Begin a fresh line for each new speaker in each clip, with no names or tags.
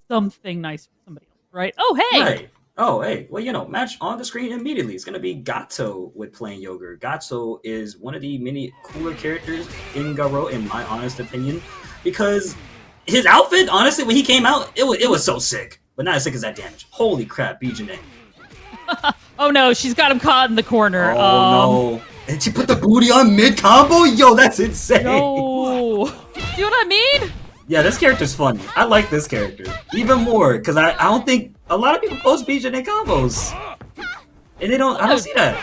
something nice for somebody else, right? Oh, hey!
Right. Oh, hey. Well, you know, match on the screen immediately. It's going to be Gato with playing Yogurt. Gato is one of the many cooler characters in Garo, in my honest opinion, because his outfit, honestly, when he came out, it was so sick. But not as sick as that damage. Holy crap, B.Jenet.
Oh no, she's got him caught in the corner.
Oh no. And she put the booty on mid-combo? Yo, that's insane.
No. See what I mean?
Yeah, this character's funny. I like this character. Even more, because I don't think a lot of people post B.Jenet combos. And I don't see that.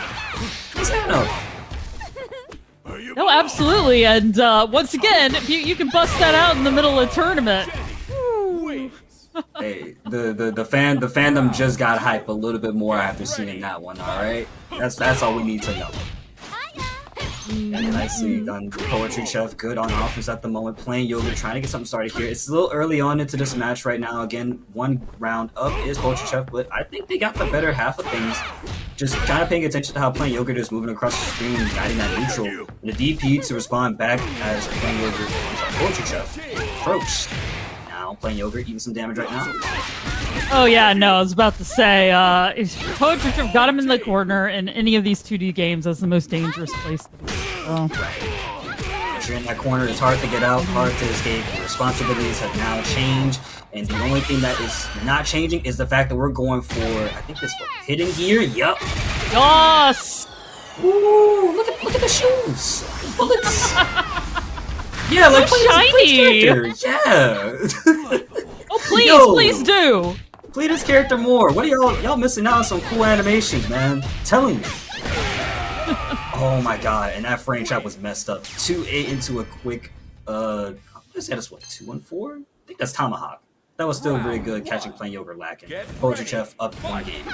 What's that enough?
No, absolutely. And once again, you can bust that out in the middle of a tournament.
Hey, the fandom just got hype a little bit more after seeing that one, alright? That's all we need to know. And nicely done, Poetry Chef, good on offense at the moment, playing Yogurt, trying to get something started here. It's a little early on into this match right now. Again, one round up is Poetry Chef, but I think they got the better half of things. Just kind of paying attention to how playing Yogurt is moving across the screen, guiding that neutral. And the DP to respond back as playing Yogurt is Poetry Chef. Approach. Now playing Yogurt, eating some damage right now.
Oh yeah, no, I was about to say, if Poetry Chef got him in the corner in any of these 2D games, that's the most dangerous place to be. So.
If you're in that corner, it's hard to get out, hard to escape. The responsibilities have now changed, and the only thing that is not changing is the fact that we're going for, I think this hidden gear. Yup.
Yes.
Ooh, look at the shoes. Bullets. Yeah, like
shiny.
Yeah.
Oh please, please do.
Play this character more. What are y'all missing out on some cool animations, man? I'm telling you. Oh my god, and that frame trap was messed up. 2-8 into a quick I say that's what, 2-4? I think that's Tomahawk. That was still very good catching playing Yogurt lacking. Poetry Chef up one game.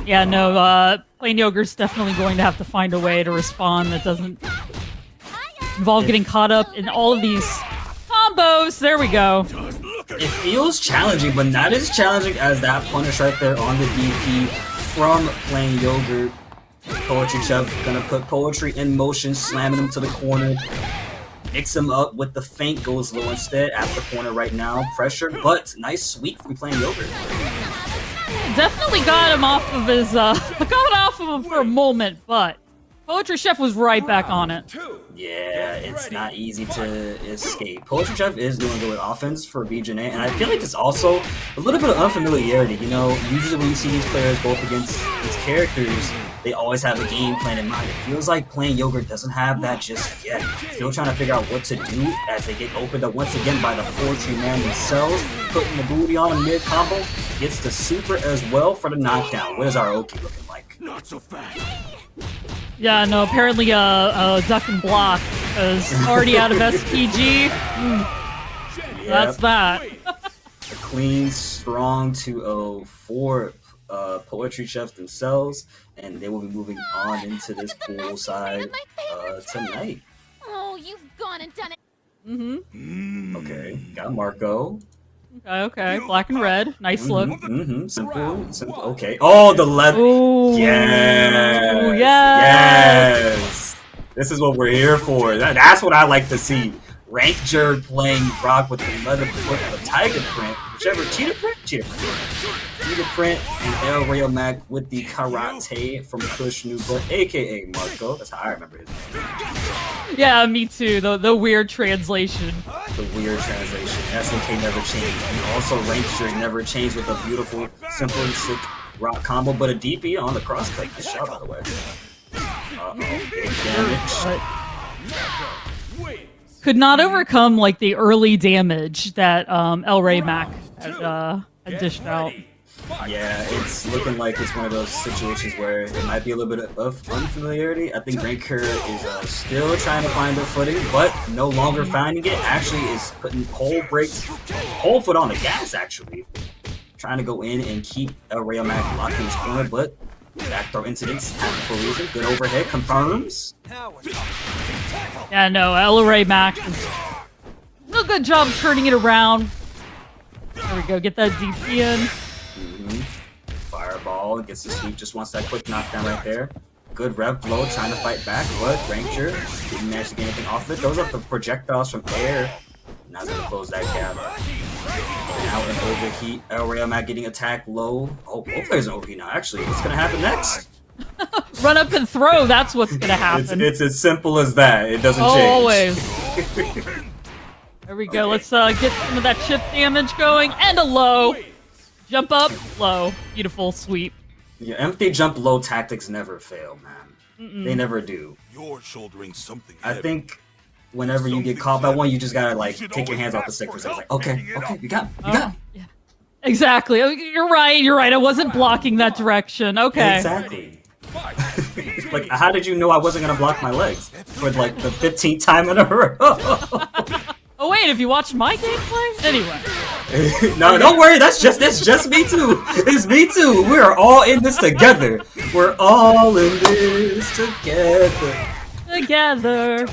Yeah, no, playing Yogurt's definitely going to have to find a way to respond that doesn't involve getting caught up in all of these combos. There we go.
It feels challenging, but not as challenging as that punish right there on the DP from playing Yogurt. Poetry Chef gonna put Poetry in motion, slamming him to the corner. Mix him up with the feint, goes low instead at the corner right now. Pressure, but nice sweep from playing Yogurt.
Definitely got him off of his, got off of him for a moment, but Poetry Chef was right back on it.
Yeah, it's not easy to escape. Poetry Chef is doing good with offense for B.Jenet, and I feel like it's also a little bit of unfamiliarity. You know, usually when you see these players both against these characters, they always have a game plan in mind. It feels like playing Yogurt doesn't have that just yet. Still trying to figure out what to do as they get opened up once again by the Poetry man themselves. Putting the booty on a mid combo. Gets the super as well for the knockdown. What is our Oki looking like?
Not so fast.
Yeah, no, apparently duck and block is already out of SPG.
Yep.
That's that.
A clean, strong 2-0 for Poetry Chef themselves, and they will be moving on into this pool side tonight.
Oh, you've gone and done it.
Okay, got Marco.
Okay, black and red. Nice look.
Simple. Okay. Oh, the left.
Ooh,
yes.
Yes.
This is what we're here for. That's what I like to see. Rankger playing Brock with the Tiger Print, whichever. Cheetah Print and Elrayomac with the Karate from Kushnuba, aka Marco. That's how I remember his name.
Yeah, me too. The weird translation.
The weird translation. SNK never changed. And also Rankger never changed with a beautiful, simple, sick rock combo, but a DP on the crosscut. Nice shot, by the way. Big damage.
Could not overcome like the early damage that Elrayomac had dished out.
Yeah, it's looking like it's one of those situations where it might be a little bit of unfamiliarity. I think Rankger is still trying to find their footing, but no longer finding it. Actually, is putting whole foot on the gas. Actually, trying to go in and keep Elrayomac locked in his corner, but back throw incidents happen for a reason. Good overhead confirms.
Yeah, no, Elrayomac is a good job turning it around. There we go, get that DP in.
Fireball gets the sweep, just wants that quick knockdown right there. Good rev blow, trying to fight back, but Rankger didn't manage to get anything off of it. Throws up the projectiles from air. Now it's gonna close that gap. Now in overheat, Elrayomac getting attacked low. Oh, both players in overheat now. Actually, what's gonna happen next?
Run up and throw. That's what's gonna happen.
It's as simple as that. It doesn't change.
Always. There we go. Let's get some of that chip damage going and a low. Jump up, low. Beautiful sweep.
Yeah, empty jump low tactics never fail, man. They never do.
You're shouldering something
I
heavy.
think whenever you get caught by one, you just gotta like take your hands off the stick for a second. Like, okay, you got me, you got me.
Yeah. Exactly. Oh, you're right. I wasn't blocking that direction. Okay.
Exactly. Like, how did you know I wasn't gonna block my legs for like the 15th time in a row?
Oh wait, have you watched my gameplay? Anyway.
No, don't worry. It's just me too. It's me too. We are all in this together. We're all in this together.
Together.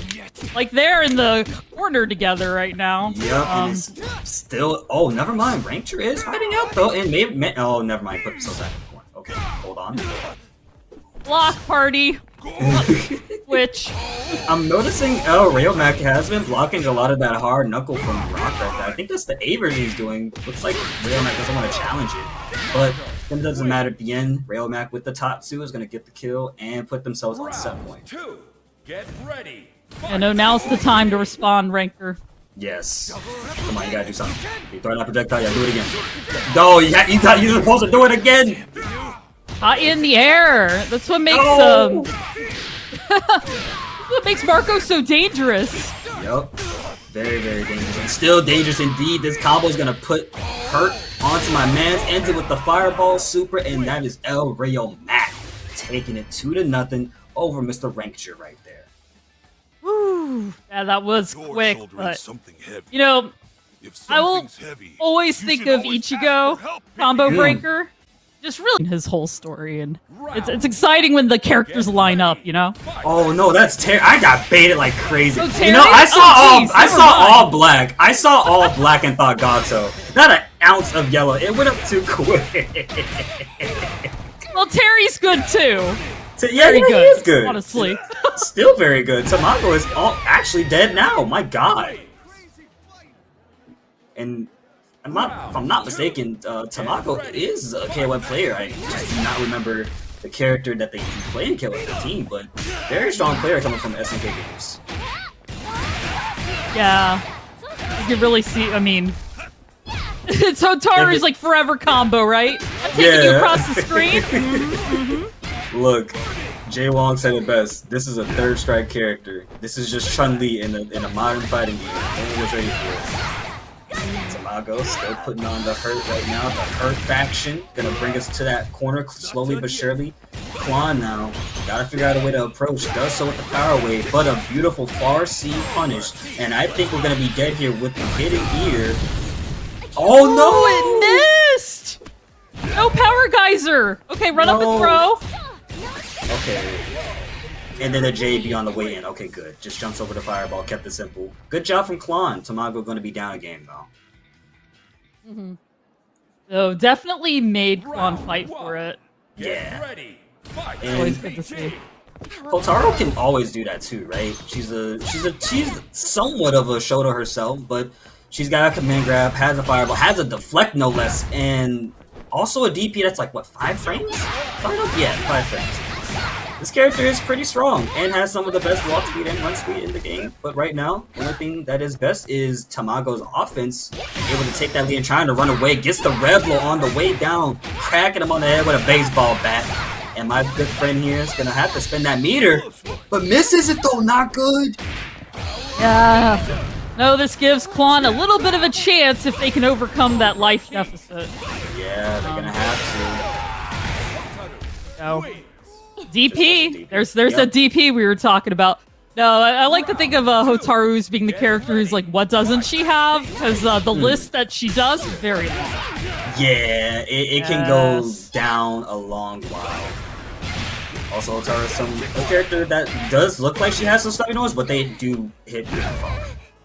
Like they're in the corner together right now.
Yep, and it's still. Oh, never mind. Rankger is fighting out though, and maybe. Oh, never mind. Put themselves back in the corner. Okay, hold on.
Block party. Which
I'm noticing Elrayomac has been blocking a lot of that hard knuckle from Rock right there. I think that's the A version he's doing. Looks like Rayomac doesn't want to challenge it, but it doesn't matter at the end. Rayomac with the top two is going to get the kill and put themselves on set point.
Two, get ready.
I know now's the time to respond, Rankger.
Yes. Come on, you gotta do something. You throw that projectile, you gotta do it again. No, you're supposed to do it again!
Hot in the air. That's what makes that's what makes Marco so dangerous.
Yep. Very, very dangerous. And still dangerous indeed. This combo is gonna put hurt onto my man. Ends it with the fireball super, and that is Elrayomac taking it 2-0 over Mr. Rankger right there.
Woo. Yeah, that was
You're
quick,
shouldering
but
something heavy.
you know,
If
I will
something's heavy,
always
you
think
should
of
always ask
Ichigo,
for help picking
combo
it up.
breaker. Just really his whole story, and it's exciting when the characters line up, you know.
Oh no, that's Terry. I got baited like crazy.
Oh,
You know,
Terry?
I saw
Oh, geez,
I
never
saw
mind.
all black. I saw all black and thought Gato. Not an ounce of yellow. It went up too quick.
Well, Terry's good too.
Yeah,
Very
he
good,
is good.
honestly.
Still very good. Tamago is actually dead now. My God. And if I'm not mistaken, Tamago is a KOF player. I just do not remember the character that they played in KOF 15, but very strong player coming from SNK Games.
Yeah, you can really see. I mean, it's Hotaru's like forever combo, right? I'm taking you across the screen.
Look, Jay Wong said it best. This is a third strike character. This is just Chun-Li in a modern fighting game. Only was ready for it. Tamago still putting on the hurt right now. The hurt faction gonna bring us to that corner slowly but surely. Clon now gotta figure out a way to approach. Does so with the power wave, but a beautiful far C punish. And I think we're gonna be dead here with the hidden ear. Oh no!
It missed. No power geyser. Okay, run up and throw.
Okay. And then a JB on the way in. Okay, good. Just jumps over the fireball, kept it simple. Good job from Clon. Tamago going to be down a game, though.
So definitely made Clon fight for it.
Yeah.
Ready. Fight.
Always
And
good to see.
Hotaru can always do that too, right? She's somewhat of a shoulder herself, but she's got a command grab, has a fireball, has a deflect no less, and also a DP that's like, what, 5 frames? Yeah, 5 frames. This character is pretty strong and has some of the best walk speed and run speed in the game. But right now, the only thing that is best is Tamago's offense. Able to take that lead and trying to run away. Gets the Revlo on the way down, cracking him on the head with a baseball bat. And my good friend here is going to have to spend that meter. But misses it though, not good.
Yeah. No, this gives Clon a little bit of a chance if they can overcome that life deficit.
Yeah, they're going to have to.
So, DP. There's a DP we were talking about. No, I like to think of Hotaru as being the character who's like, what doesn't she have? Because the list that she does is very long.
Yeah, it can go down a long while. Also, Hotaru is a character that does look like she has some stuff noise, but they do hit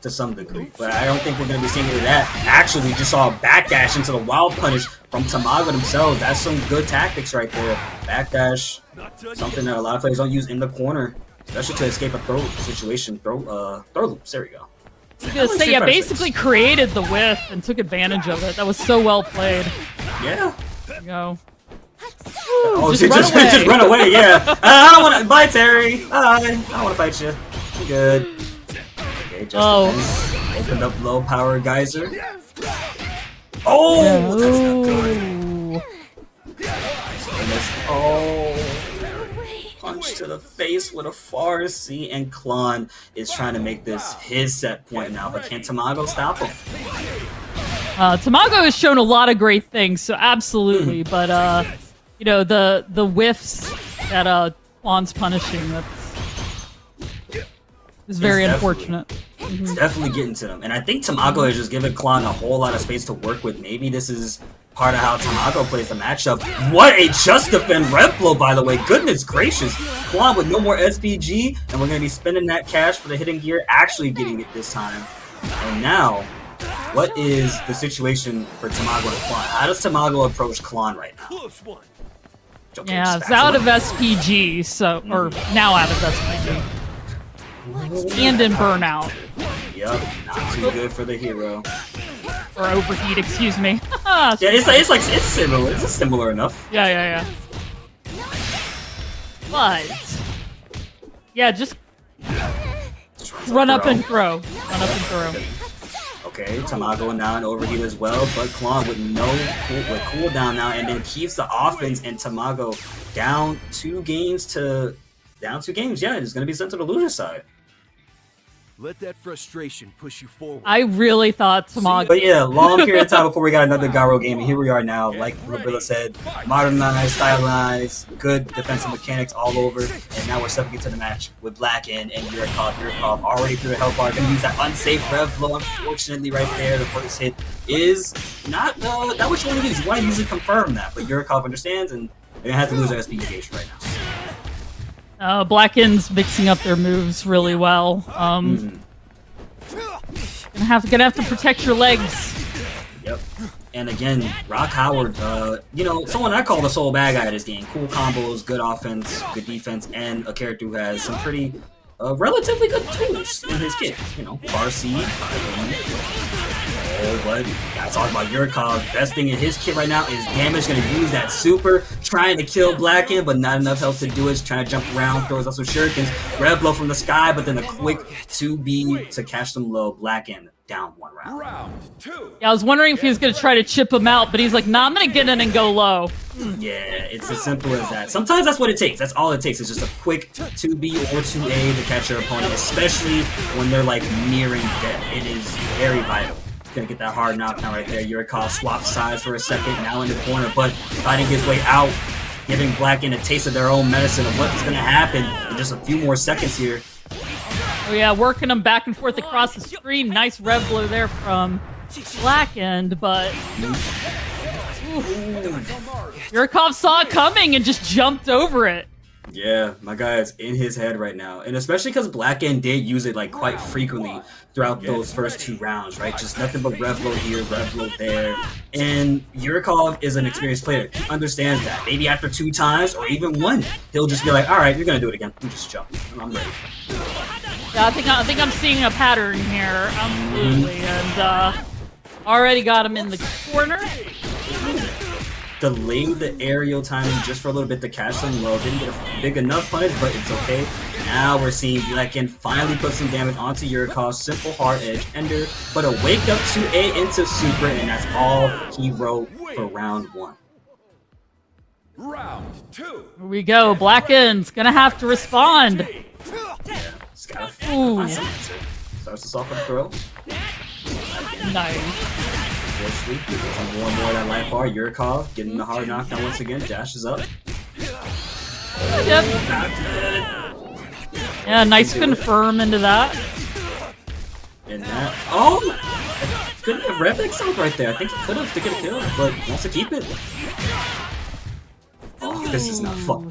to some degree. But I don't think we're going to be seeing any of that. Actually, we just saw a backdash into the wild punish from Tamago themselves. That's some good tactics right there. Backdash, something that a lot of players don't use in the corner, especially to escape a throw situation. Throw loops. There we go.
I was gonna say, yeah, basically created the whiff and took advantage of it. That was so well played.
Yeah.
There you go.
Oh,
just run away.
Just run away, yeah. I don't want to. Bye, Terry. Bye. I don't want to fight you. I'm good. Okay, just opened up low power geyser. Oh, that's not good. Oh, punch to the face with a Farsi, and Clon is trying to make this his set point now, but can Tamago stop him?
Tamago has shown a lot of great things, so absolutely. But you know, the whiffs that Hwan's punishing, is very unfortunate.
It's definitely getting to them, and I think Tamago is just giving Clon a whole lot of space to work with. Maybe this is part of how Tamago plays the matchup. What a just defend red blow, by the way. Goodness gracious. Clon with no more SPG, and we're going to be spending that cash for the hidden gear, actually getting it this time. And now, what is the situation for Tamago and Clon? How does Tamago approach Clon right now? Okay,
yeah, it's out of SPG, so, or now out of SPG. And in burnout.
Yep, not too good for the hero.
Or overheat, excuse me.
Yeah, it's similar. It's similar enough.
Yeah. But yeah, just run up and throw. Run up and throw.
Okay, Tamago now in overheat as well, but Clon with cooldown now, and then keeps the offense, and Tamago down 2 games. Yeah, it's gonna be sent to the loser side.
Let that frustration push you forward.
I really thought Tamago.
But yeah, long period of time before we got another Garo game, and here we are now. Like Labilla said, modernized, stylized, good defensive mechanics all over, and now we're stepping into the match with Blackend and Yurikov. Yurikov already through the health bar, gonna use that unsafe rev blow. Unfortunately, right there, the first hit is not what you want to use. You want to usually confirm that, but Yurikov understands, and they're gonna have to lose their SPG gauge right now.
Blackend's mixing up their moves really well. Gonna have to protect your legs.
Yep. And again, Rock Howard, you know, someone I call the sole bad guy of this game. Cool combos, good offense, good defense, and a character who has some pretty relatively good tools in his kit. You know, Farsi. Oh, but gotta talk about Yurikov. Best thing in his kit right now is damage. Gonna use that super, trying to kill Blackend, but not enough health to do it. Just trying to jump around, throws out some shurikens. Red blow from the sky, but then a quick 2B to catch them low. Blackend down 1 round.
Round 2.
Yeah, I was wondering if he was gonna try to chip him out, but he's like, nah, I'm gonna get in and go low.
Yeah, it's as simple as that. Sometimes that's what it takes. That's all it takes. It's just a quick 2B or 2A to catch your opponent, especially when they're like nearing death. It is very vital. Gonna get that hard knockdown right there. Yurikov swaps sides for a second, now in the corner, but fighting his way out, giving Blackend a taste of their own medicine of what's gonna happen in just a few more seconds here.
Oh yeah, working them back and forth across the screen. Nice rev blow there from Blackend, but Yurikov saw it coming and just jumped over it.
Yeah, my guy is in his head right now, and especially because Blackend did use it like quite frequently throughout those first 2 rounds, right? Just nothing but rev blow here, rev blow there, and Yurikov is an experienced player. He understands that. Maybe after 2 times or even 1, he'll just be like, "All right, you're gonna do it again. You just jump. I'm ready."
Yeah, I think I'm seeing a pattern here, absolutely, and already got him in the corner.
Delayed the aerial timing just for a little bit to catch them low. Didn't get a big enough punish, but it's okay. Now we're seeing Blackend finally put some damage onto Yurikov. Simple hard edge ender, but a wake up 2A into super, and that's all he wrote for round 1.
Round 2.
Here we go. Blackend's gonna have to respond.
Yeah, just gotta
Ooh.
find some answer. Starts us off with a throw.
Nice.
Forcefully, some more and more of that light bar. Yurikov getting the hard knockdown once again. Dashes up.
Yep. Yeah, nice confirm into that.
And that. Oh! Good rev excelled right there. I think he could have to get a kill, but wants to keep it. Oh, this is not fun.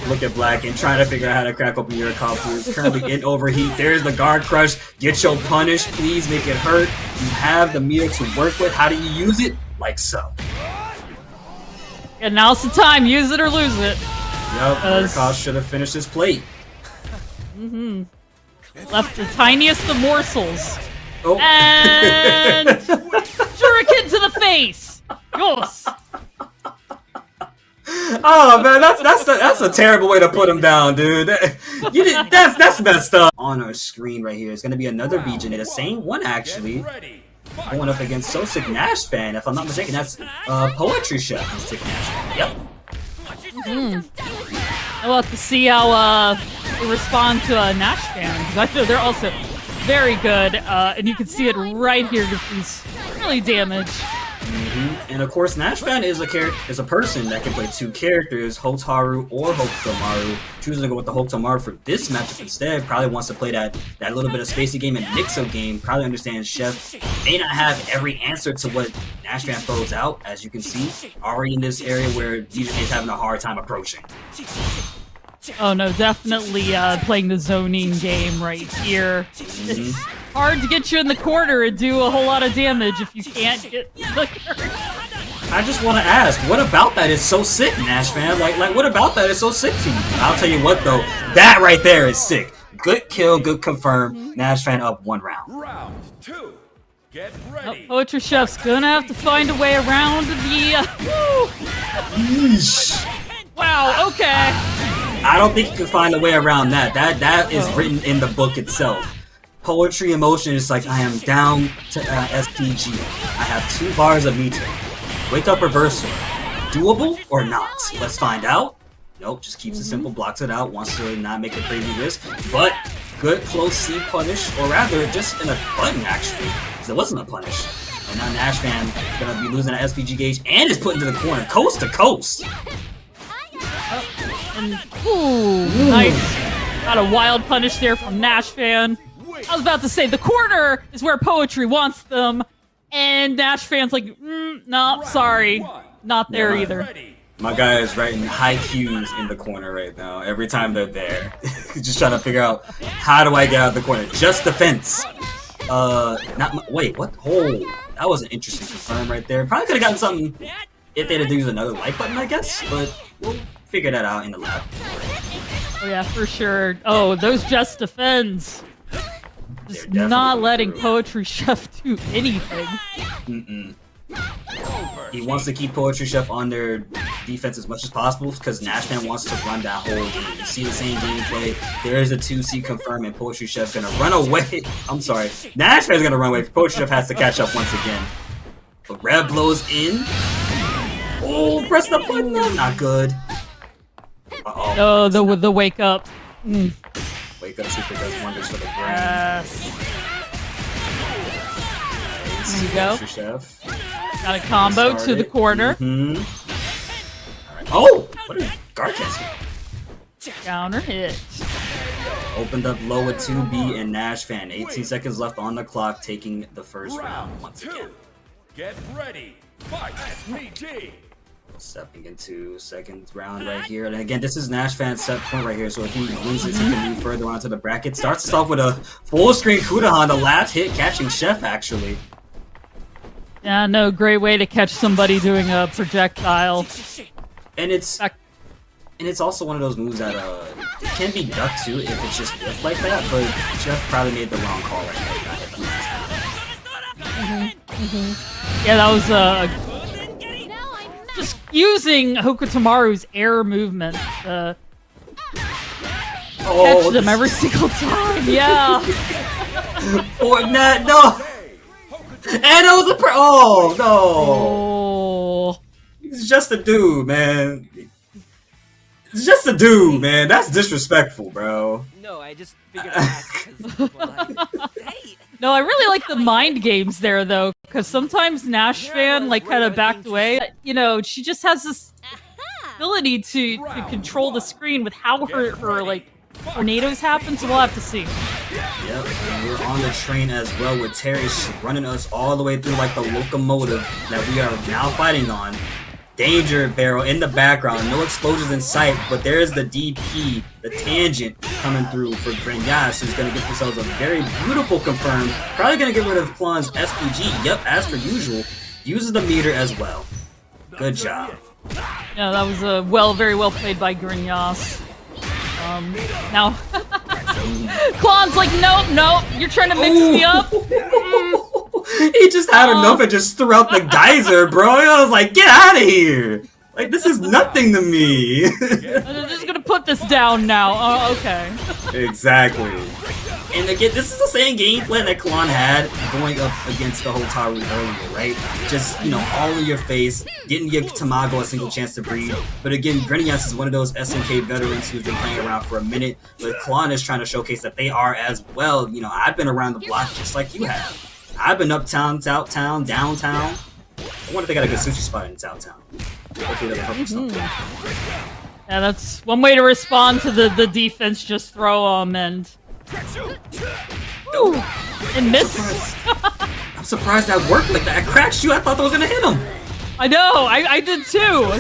Look at Blackend trying to figure out how to crack open Yurikov, who is currently in overheat. There's the guard crush. Get your punish. Please make it hurt. You have the meter to work with. How do you use it? Like so.
And now's the time. Use it or lose it.
Yep, Yurikov should have finished his plate.
Left the tiniest of morsels.
Oh.
And shuriken to the face. Yes.
Oh man, that's a terrible way to put him down, dude. That's messed up. On our screen right here is going to be another B.Jenet, the same one actually, going up against SoSickNASHFAN. If I'm not mistaken, that's Poetry Chef and SoSickNASHFAN. Yep.
I'll have to see how they respond to Nash fans. I know they're also very good, and you can see it right here with these really damage.
And of course, NASHFAN is a person that can play two characters, Hotaru or Hokutomaru. Choosing to go with the Hokutomaru for this matchup instead, probably wants to play that little bit of spacey game and mix-up game. Probably understands Chef may not have every answer to what NASHFAN throws out, as you can see, already in this area where B.Jenet is having a hard time approaching.
Oh no, definitely playing the zoning game right here. It's hard to get you in the corner and do a whole lot of damage if you can't get the
I just want to ask, what about that is so sick, NASHFAN? Like, what about that is so sick to you? I'll tell you what, though, that right there is sick. Good kill, good confirm. NASHFAN up 1 round.
Round 2. Get ready.
Poetry Chef's gonna have to find a way around the. Wow. Okay.
I don't think you can find a way around that. That is written in the book itself. Poetry Emotion is like, I am down to SPG. I have 2 bars of meter. Wake up reversal. Doable or not? Let's find out. Nope, just keeps it simple, blocks it out, wants to not make a crazy risk. But good close C punish, or rather just in a button actually, because it wasn't a punish. And now NASHFAN gonna be losing an SPG gauge and is put into the corner, coast to coast.
Ooh, nice. Got a wild punish there from NASHFAN. I was about to say, the corner is where Poetry wants them, and NASHFAN's like, no, sorry, not there either.
My guy is writing high Qs in the corner right now, every time they're there. Just trying to figure out, how do I get out of the corner? Just defense. Wait, what? Oh, that was an interesting confirm right there. Probably could have gotten something if they'd have used another like button, I guess, but we'll figure that out in the lab.
Oh yeah, for sure. Oh, those just defends. Just not letting Poetry Chef do anything.
He wants to keep Poetry Chef on their defense as much as possible because NASHFAN wants to run that whole game. You see the same gameplay. There is a 2C confirm and Poetry Chef's gonna run away. I'm sorry. NASHFAN's gonna run away. Poetry Chef has to catch up once again. But Red blows in. Oh, press the button. Not good.
Oh, the wake up.
Wake up super does wonders for the brain.
Yes. There you go.
Chef.
Got a combo to the corner.
Right. Oh! What is Garkes?
Counter hit.
Opened up low with 2B and NASHFAN. 18 seconds left on the clock, taking the first round once again.
Get ready. Fight. SPG.
Stepping into second round right here. And again, this is NASHFAN's set point right here, so if he wins this, he can move further onto the bracket. Starts us off with a full screen Kuda on the last hit, catching Chef actually.
Yeah, no, great way to catch somebody doing a projectile.
And it's also one of those moves that it can be ducked too if it's just whipped like that, but Chef probably made the wrong call right there.
Yeah, that was just using Hokutomaru's air movement to catch them every single time. Yeah.
Fortnite, no. And it was a oh no!
Oh,
he's just a dude, man. It's just a dude, man. That's disrespectful, bro.
No, I just figured I'd ask hey.
No, I really like the mind games there, though, because sometimes NASHFAN, like, kind of backed away. You know, she just has this ability to control the screen with how her like, tornadoes happen, so we'll have to see.
Yep, and we're on the train as well with Terry running us all the way through like the locomotive that we are now fighting on. Danger barrel in the background, no explosions in sight, but there's the DP, the tangent coming through for Breakout, who's going to get themselves a very beautiful confirm. Probably going to get rid of Clon's SPG, yep, as per usual. Uses the meter as well. Good job.
Yeah, that was very well played by Grinyas. Now, Clon's like, nope, nope, you're trying to mix me up.
He just had enough and just threw out the geyser, bro. I was like, get out of here. Like, this is nothing to me.
I'm just gonna put this down now. Oh, okay.
Exactly. And again, this is the same game plan that Clon had going up against the Hotaru earlier, right? Just, you know, all in your face, didn't give Tamago a single chance to breathe. But again, Breecha is one of those SNK veterans who's been playing around for a minute, but Clon is trying to showcase that they are as well. You know, I've been around the block just like you have. I've been uptown, downtown, downtown. I wonder if they got a good sushi spot in downtown. Hopefully they'll help something.
Yeah, that's one way to respond to the defense. Just throw them and... Ooh, and miss.
I'm surprised that worked like that. I cracked you. I thought that was gonna hit him.
I know. I did too.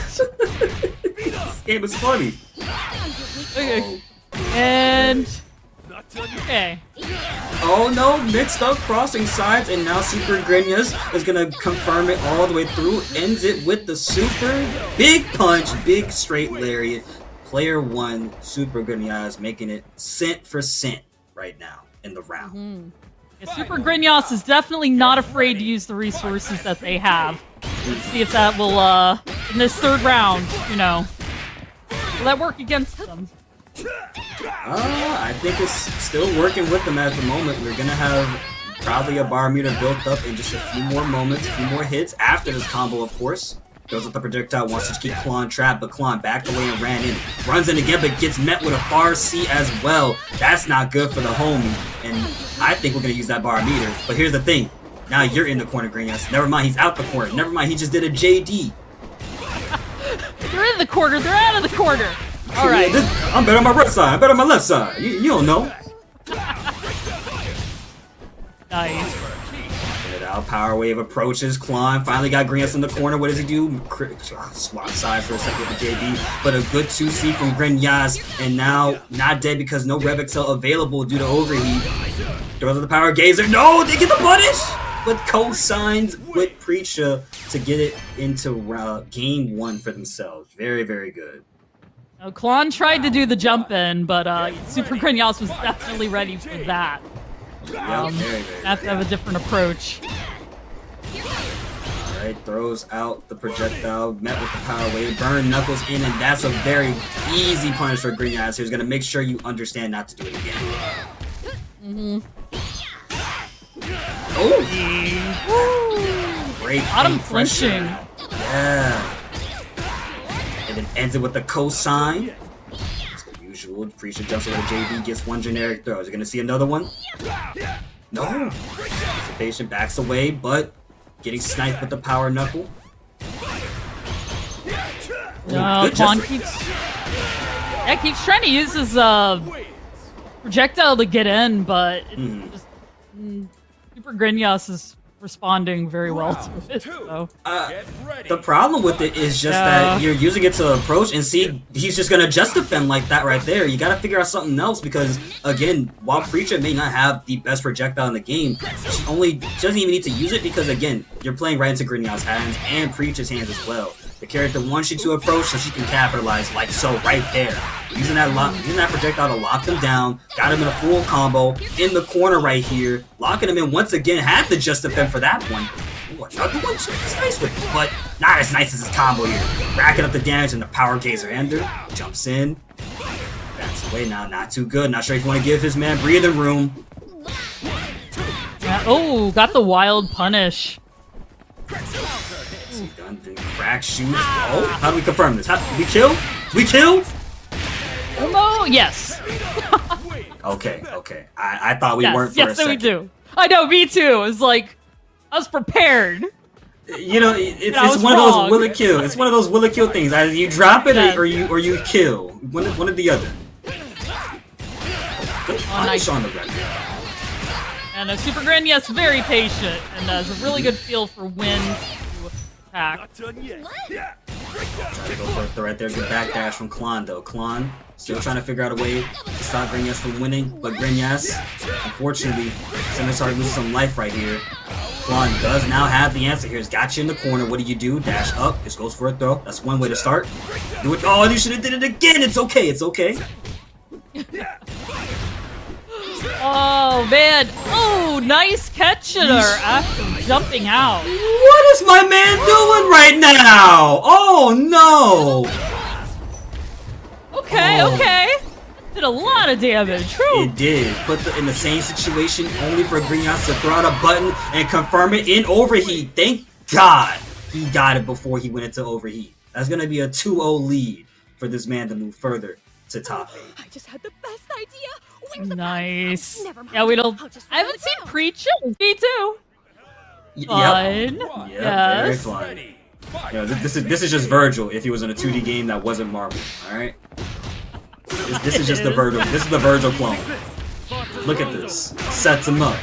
This game is funny.
Okay. And okay.
Oh no, mixed up crossing sides, and now Supergrenas is gonna confirm it all the way through. Ends it with the super big punch, big straight lariat. Player 1, Supergrenas, making it cent for cent right now in the round.
Yeah, Supergrenas is definitely not afraid to use the resources that they have. Let's see if that will, in this third round, you know, will that work against them?
I think it's still working with them at the moment. We're gonna have probably a bar meter built up in just a few more moments, a few more hits after this combo, of course. Goes with the projectile, wants to keep Clon trapped, but Clon backed away and ran in. Runs in again, but gets met with a far C as well. That's not good for the homie, and I think we're gonna use that bar meter. But here's the thing, now you're in the corner, Greenias. Never mind, he's out the corner. Never mind, he just did a JD.
They're in the corner, they're out of the corner. All right.
I'm better on my right side, I'm better on my left side. You don't know.
Nice.
Power wave approaches. Clon finally got Greenias in the corner. What does he do? Swap sides for a second with the JD, but a good 2C from Greenias, and now not dead because no Rev Excel available due to overheat. Throws the power gazer. No, they get the punish, but co-signs with Preecha to get it into game 1 for themselves. Very, very good.
Now, Clon tried to do the jump in, but Supergrenas was definitely ready for that.
Yep, very,
have to have a different approach.
Alright, throws out the projectile, met with the power wave, burn Knuckles in, and that's a very easy punish for Greenias. He's gonna make sure you understand not to do it again. Oh! Great
Bottom flinching.
Yeah. And then ends it with the cosign. Usual. Preecha jumps over to JD, gets one generic throw. Is he gonna see another one? No. Anticipation backs away, but getting sniped with the power knuckle.
No, Clon keeps trying to use his projectile to get in, but it's just Supergrenas is responding very well to it. So.
The problem with it is just that you're using it to approach and see he's just gonna just defend like that right there. You gotta figure out something else because again, while Preecha may not have the best projectile in the game, she doesn't even need to use it because again, you're playing right into Greenias' hands and Preecha's hands as well. The character wants you to approach so she can capitalize like so right there. Using that projectile to lock them down, got him in a full combo, in the corner right here, locking him in once again, had to just defend for that one. Ooh, another one, he's nice with it, but not as nice as his combo here. Racking up the damage and the power gazer ender, jumps in, backs away now, not too good. Not sure if you want to give his man breathing room.
Yeah, oh, got the wild punish.
Done crack shoes. Oh, how do we confirm this? We kill? We kill?
Oh, yes.
Okay. I thought we weren't for a second.
Yes, we do. I know, me too. It's like, I was prepared.
You know, it's one of those will it kill. It's one of those will it kill things. Either you drop it or you kill. One or the other. Good punish on the record.
And Supergrenas very patient and has a really good feel for when to attack.
Try to go for a throw right there. Good backdash from Clon though. Clon still trying to figure out a way to stop Greenias from winning, but Greenias, unfortunately, started losing some life right here. Clon does now have the answer here. He's got you in the corner. What do? Dash up. Just goes for a throw. That's one way to start. Do it. Oh, you should have did it again. It's okay. It's okay.
Oh man! Oh, nice catch at her after jumping out.
What is my man doing right now? Oh no!
Okay, okay. Did a lot of damage. Whew.
It did. Put in the same situation, only for Grenas to throw out a button and confirm it in overheat. Thank God he got it before he went into overheat. That's gonna be a 2-0 lead for this man to move further to top 8.
I just had the best idea. Where's the
Nice.
Never mind.
Yeah, we don't.
I'll just
I haven't seen
roll it
Preecha. Me too.
Yep.
Fun.
Yep, very
Yes.
fun. You know, this is just Virgil if he was in a 2D game that wasn't Marvel. All right. This is just the Virgil. This is the Virgil clone. Look at this. Sets him up.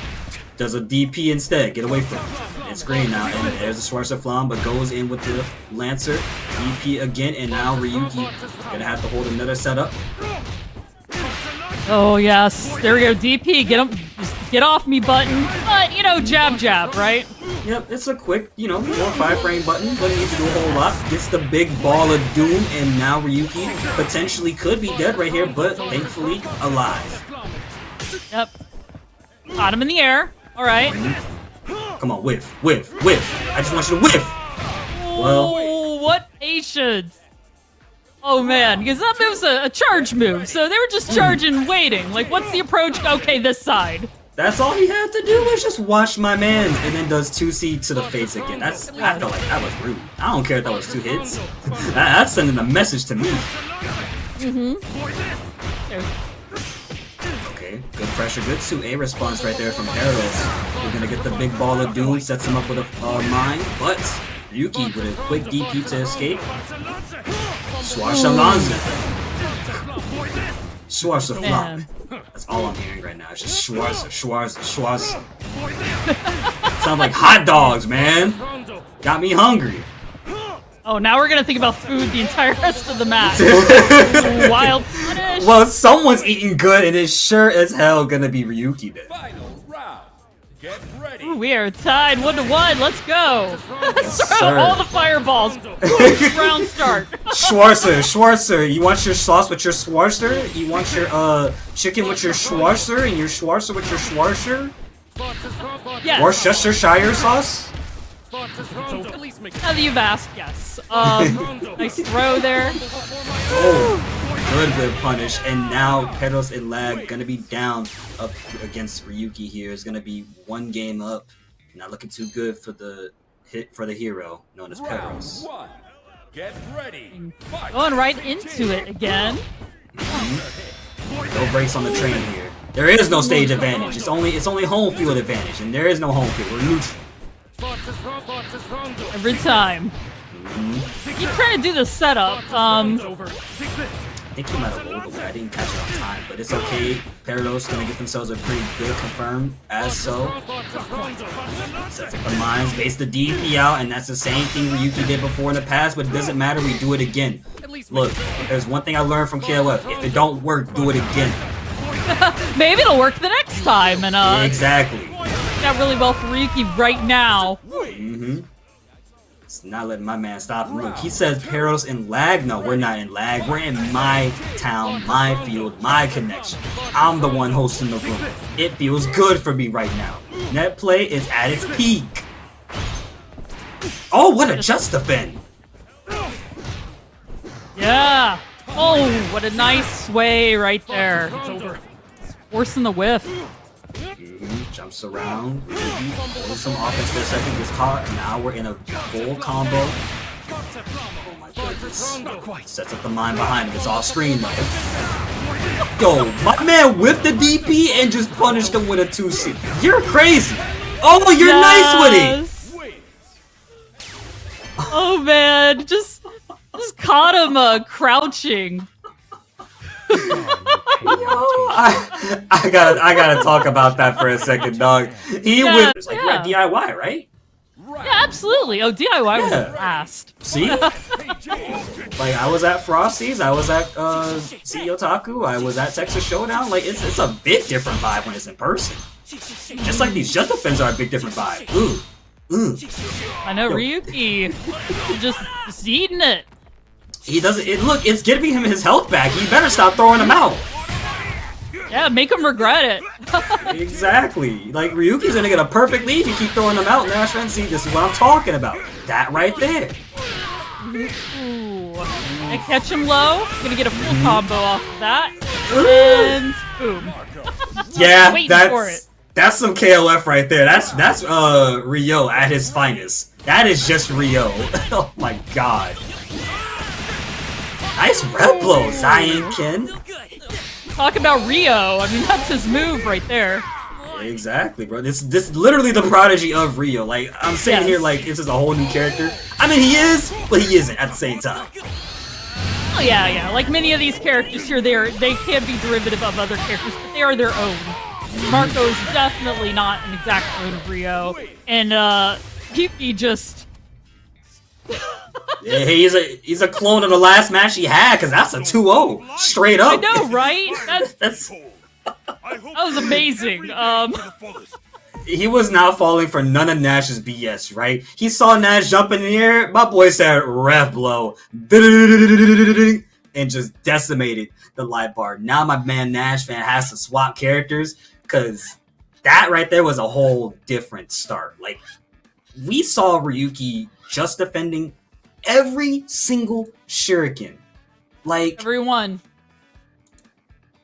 Does a DP instead. Get away from him. It's green now, and there's the Schwarzer Flam, but goes in with the Lancer. DP again, and now Ryuki gonna have to hold another setup.
Oh yes. There we go. DP. Get him. Just get off me button. But you know, jab jab, right?
Yep, it's a quick, 4 or 5 frame button. Doesn't need to do a whole lot. Gets the big ball of doom, and now Ryuki potentially could be dead right here, but thankfully alive.
Yep. Got him in the air. All right.
Come on, whiff, whiff, whiff. I just want you to whiff. Well,
Oh, what patience. Oh man, because that move's a charge move, so they were just charging, waiting. Like, what's the approach? Okay, this side.
that's all he had to do was just watch my man, and then does 2C to the face again. I felt like that was rude. I don't care if that was 2 hits. That's sending a message to me. Okay, good pressure, good 2A response right there from Peros. We're gonna get the big ball of doom, sets him up with a mine, but Ryuki with a quick DP to escape. Swashalanza. Schwarzer flop. That's all I'm hearing right now. It's just Schwarzer, Schwarzer, Schwarzer. Sounds like hot dogs, man. Got me hungry.
Oh, now we're gonna think about food the entire rest of the match. Wild punish.
Well, someone's eating good, and it's sure as hell gonna be Ryuki then.
Final round. Get ready.
Ooh, we are tied 1-1. Let's go. Let's throw
sir.
all the fireballs. Round start.
Schwarzer, you want your sauce with your Schwarzer? You want your chicken with your Schwarzer and your Schwarzer with your Schwarzer?
Yes.
Worcestershire sauce?
Now that you've asked, yes. Nice throw there.
Oh, good punish. And now PerroSinlag gonna be down up against Ryuki here. Is gonna be 1 game up. Not looking too good for the hero known as Perros.
Round 1. Get ready. Fight.
Going right into it again.
No brakes on the train here. There is no stage advantage. It's only home field advantage, and there is no home field. We're neutral.
Every time. Keep trying to do the setup.
I think he might have rolled away. I didn't catch it on time, but it's okay. Perros gonna get themselves a pretty good confirm as so. Sets up the mines, base the DP out, and that's the same thing Ryuki did before in the past, but it doesn't matter, we do it again. Look, there's one thing I learned from KOF. If it don't work, do it again.
Maybe it'll work the next time. And
Exactly.
got really well for Ryuki right now.
It's not letting my man stop him. Look, he says Perros in lag. No, we're not in lag. We're in my town, my field, my connection. I'm the one hosting the room. It feels good for me right now. Net play is at its peak. Oh, what a just defend.
Yeah. Oh, what a nice sway right there. Forcing the whiff.
Jumps around. Maybe some offense for a second. Gets caught. Now we're in a full combo. Oh my goodness. Sets up the mine behind him. It's all screen though. Yo, my man whipped the DP and just punished him with a 2C. You're crazy. Oh, you're nice with it.
Oh man, just caught him crouching.
I gotta talk about that for a second, dog. He was like,
yeah.
you're at DIY, right?
Yeah, absolutely. Oh, DIY was
Yeah.
a blast.
See? Like, I was at Frosty's, I was at CEO Otaku, I was at Texas Showdown. Like, it's a bit different vibe when it's in person. Just like these Just Defends are a big different vibe. Ooh.
I know, Ryuki just eating it.
He doesn't. Look, it's giving him his health back. He better stop throwing him out.
Yeah, make him regret it.
Exactly. Like, Ryuki's gonna get a perfect lead if you keep throwing them out. NASHFAN, see, this is what I'm talking about. That right there.
Ooh. I catch him low. Gonna get a full combo off of that. And boom.
Yeah,
Waiting for it.
that's some KOF right there. That's Ryo at his finest. That is just Ryo. Oh my god. Nice rep blow, Ken.
Talk about Ryo. I mean, that's his move right there.
Exactly, bro. This literally the prodigy of Ryo. Like, I'm saying here, like, this is a whole new character. I mean, he is, but he isn't at the same time.
Oh yeah. Like many of these characters here, they can be derivative of other characters, but they are their own. Marco is definitely not an exact clone of Ryo, and Yuki just.
Yeah, he's a clone of the last match he had, because that's a 2-0 straight up.
I know, right? That was amazing.
He was not falling for none of Nash's BS, right? He saw Nash jump in the air. My boy said ref blow, and just decimated the light bar. Now my man NASHFAN has to swap characters, because that right there was a whole different start. Like, we saw Ryuki just defending every single shuriken. Like,
everyone.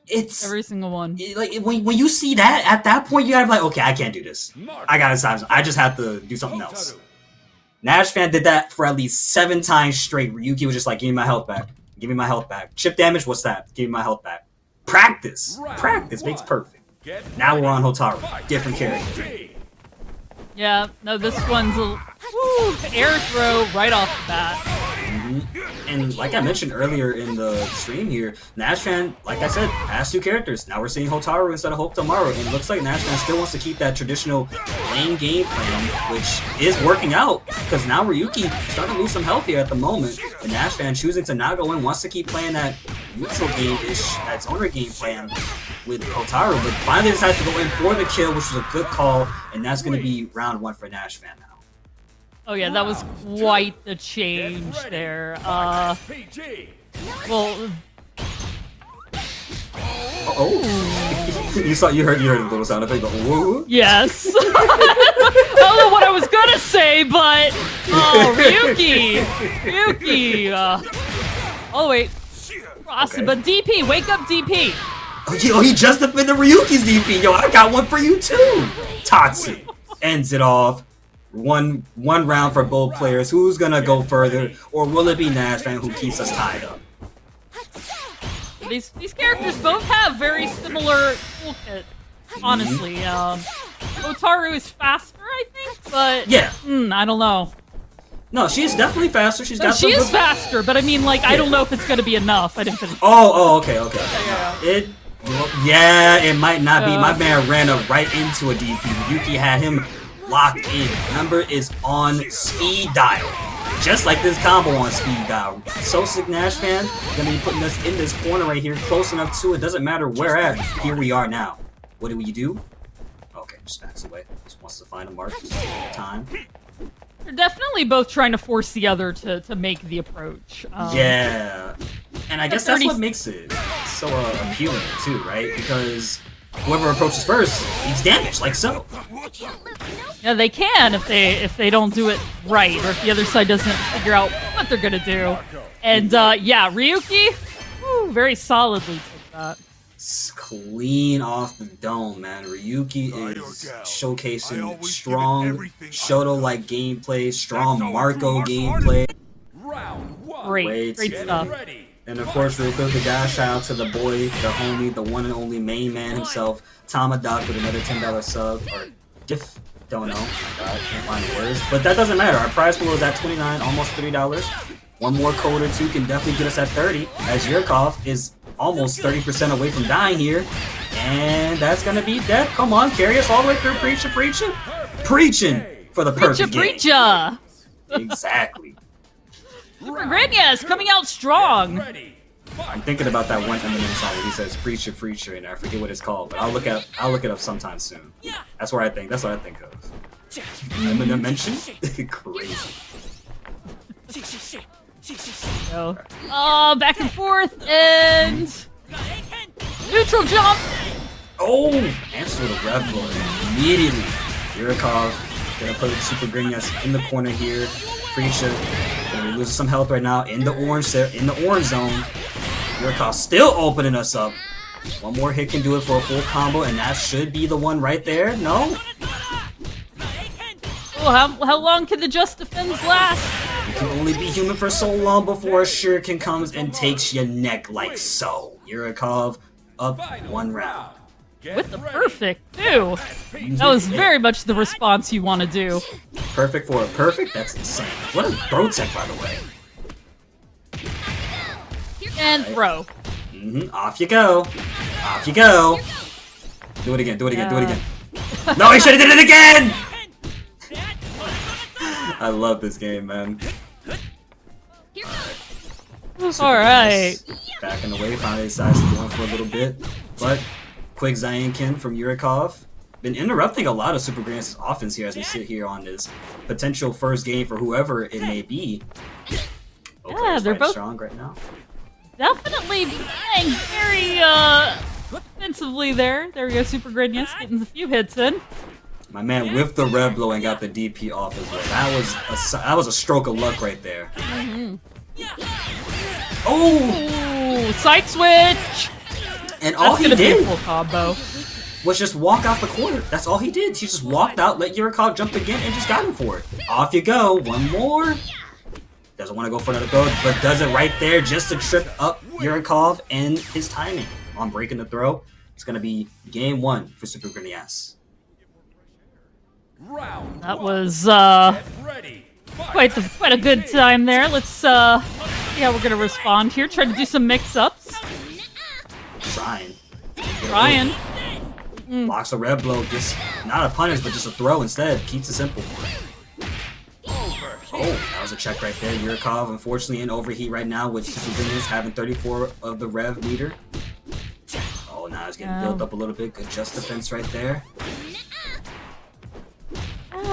It's
every single one.
Like, when you see that, at that point you gotta be like, okay, I can't do this. I gotta stop. I just have to do something else. NASHFAN did that for at least 7 times straight. Ryuki was just like, give me my health back. Give me my health back. Chip damage, what's that? Give me my health back. Practice. Practice makes perfect. Now we're on Hotaru. Different character.
Yeah, no, this one's a air throw right off the bat.
And like I mentioned earlier in the stream here, NASHFAN, like I said, has 2 characters. Now we're seeing Hotaru instead of Hokutomaru, and it looks like NASHFAN still wants to keep that traditional lane game plan, which is working out, because now Ryuki starting to lose some health here at the moment, and NASHFAN choosing to not go in, wants to keep playing that neutral game-ish, that zoner game plan with Hotaru, but finally decides to go in for the kill, which was a good call, and that's going to be round 1 for NASHFAN now.
Oh yeah, that was quite the change there. Well...
you heard a little sound effect, but whoa.
Yes. I don't know what I was gonna say, but... Oh, Ryuki! Oh wait. Awesome, but DP, wake up DP!
Oh, he just defended Ryuki's DP. Yo, I got one for you too. Tatsu ends it off. One round for both players. Who's gonna go further, or will it be NASHFAN who keeps us tied up?
These characters both have very similar toolkit. Honestly, Hotaru is faster, I think, but
yeah,
I don't know.
No, she's definitely faster. She
is faster, but I mean, like, I don't know if it's gonna be enough. I didn't finish.
Okay. It might not be. My man ran up right into a DP. Yuki had him locked in. Number is on speed dial. Just like this combo on speed dial. SoSickNASHFAN gonna be putting us in this corner right here, close enough to it. Doesn't matter where at. Here we are now. What do we do? Okay, just backs away. Just wants to find a mark. Time.
They're definitely both trying to force the other to make the approach.
Yeah. And I guess that's what makes it so appealing too, right? Because whoever approaches first needs damage, like so.
Yeah, they can if they don't do it right, or if the other side doesn't figure out what they're gonna do. And yeah, Ryuki, very solidly took that.
It's clean off the dome, man. Ryuki is showcasing strong Shoto-like gameplay, strong Marco gameplay.
Great stuff.
And of course, real quick, we gotta shout out to the boy, the homie, the one and only main man himself, Tamago, with another $10 sub, or diff, don't know, can't find the words, but that doesn't matter. Our prize pool is at $29, almost $30. One more code or two can definitely get us at 30, as Yurikov is almost 30% away from dying here, and that's gonna be death. Come on, carry us all the way through, Preecha, preaching for the perfect game.
Preecha.
Exactly.
Supergrenas coming out strong.
I'm thinking about that one Eminem song where he says "Preecha," and I forget what it's called, but I'll look it up sometime soon. That's what I think of. Eminem mention? Crazy.
Back and forth and neutral jump.
Oh! Answer the Rev Blow immediately. Yurikov gonna put Supergrenas in the corner here. Preecha gonna be losing some health right now in the orange there, in the orange zone. Yurikov still opening us up. One more hit can do it for a full combo, and that should be the one right there. No?
Oh, how long can the Just Defense last?
You can only be human for so long before a shuriken comes and takes your neck like so. Yurikov up 1 round.
With the perfect, too. That was very much the response you want to do.
Perfect for a perfect? That's insane. What is bro tech, by the way?
And throw.
Off you go. Off you go. Do it again, do it again, do it again. No, he should have did it again! I love this game, man.
Alright.
Back in the way, finally decides to go on for a little bit. But quick Zayankin from Yurikov. Been interrupting a lot of Supergrenas' offense here as we sit here on this potential first game for whoever it may be.
Yeah, they're both
strong right now.
Definitely playing very defensively there. There we go, Supergrenas getting a few hits in.
My man with the Rev Blow and got the DP off as well. That was a stroke of luck right there. Oh!
Side switch!
And all he
That's gonna be a
did
full combo.
was just walk out the corner. That's all he did. He just walked out, let Yurikov jump again, and just got him for it. Off you go. One more. Doesn't want to go for another throw, but does it right there just to trip up Yurikov and his timing on breaking the throw. It's going to be game 1 for Supergrenas.
That was quite a good time there. Let's see how we're gonna respond here. Try to do some mix-ups.
Trying. Blocks a Rev Blow, just not a punish, but just a throw instead. Keeps it simple. Oh, that was a check right there. Yurikov, unfortunately, in overheat right now with Supergrenas having 34 of the Rev meter. Oh, now it's getting built up a little bit. Good just defense right there.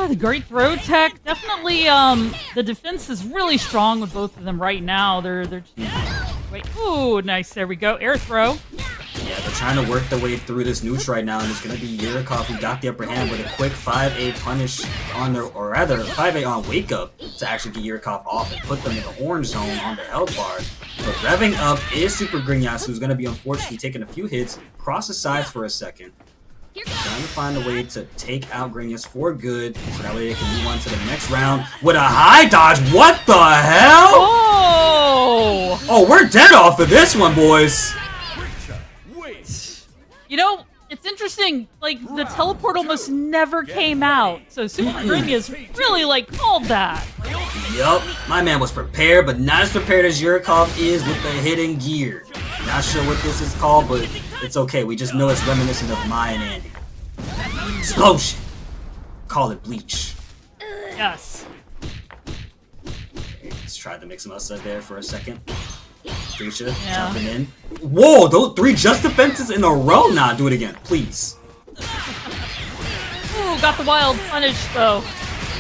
The great throw tech. Definitely, the defense is really strong with both of them right now. They're wait. Ooh, nice. There we go. Air throw.
Yeah, they're trying to work their way through this neutral right now, and it's going to be Yurikov who got the upper hand with a quick 5-8 punish on their, or rather 5-8 on wake up to actually get Yurikov off and put them in the orange zone on the health bar. But revving up is Supergrenas, who's going to be unfortunately taking a few hits, cross the sides for a second. Trying to find a way to take out Grenas for good, so that way they can move on to the next round with a high dodge. What the hell?
Oh!
Oh, we're dead off of this one, boys.
You know, it's interesting, like, the teleport almost never came out, so Supergrenas really, like, called that.
Yup, my man was prepared, but not as prepared as Yurikov is with the hidden gear. Not sure what this is called, but it's okay. We just know it's reminiscent of Maya and Andy. Explosion! Call it bleach.
Yes.
Okay, let's try to mix them up there for a second. Preecha jumping in. Whoa, those 3 just defenses in a row? Nah, do it again, please.
Ooh, got the wild punish, though.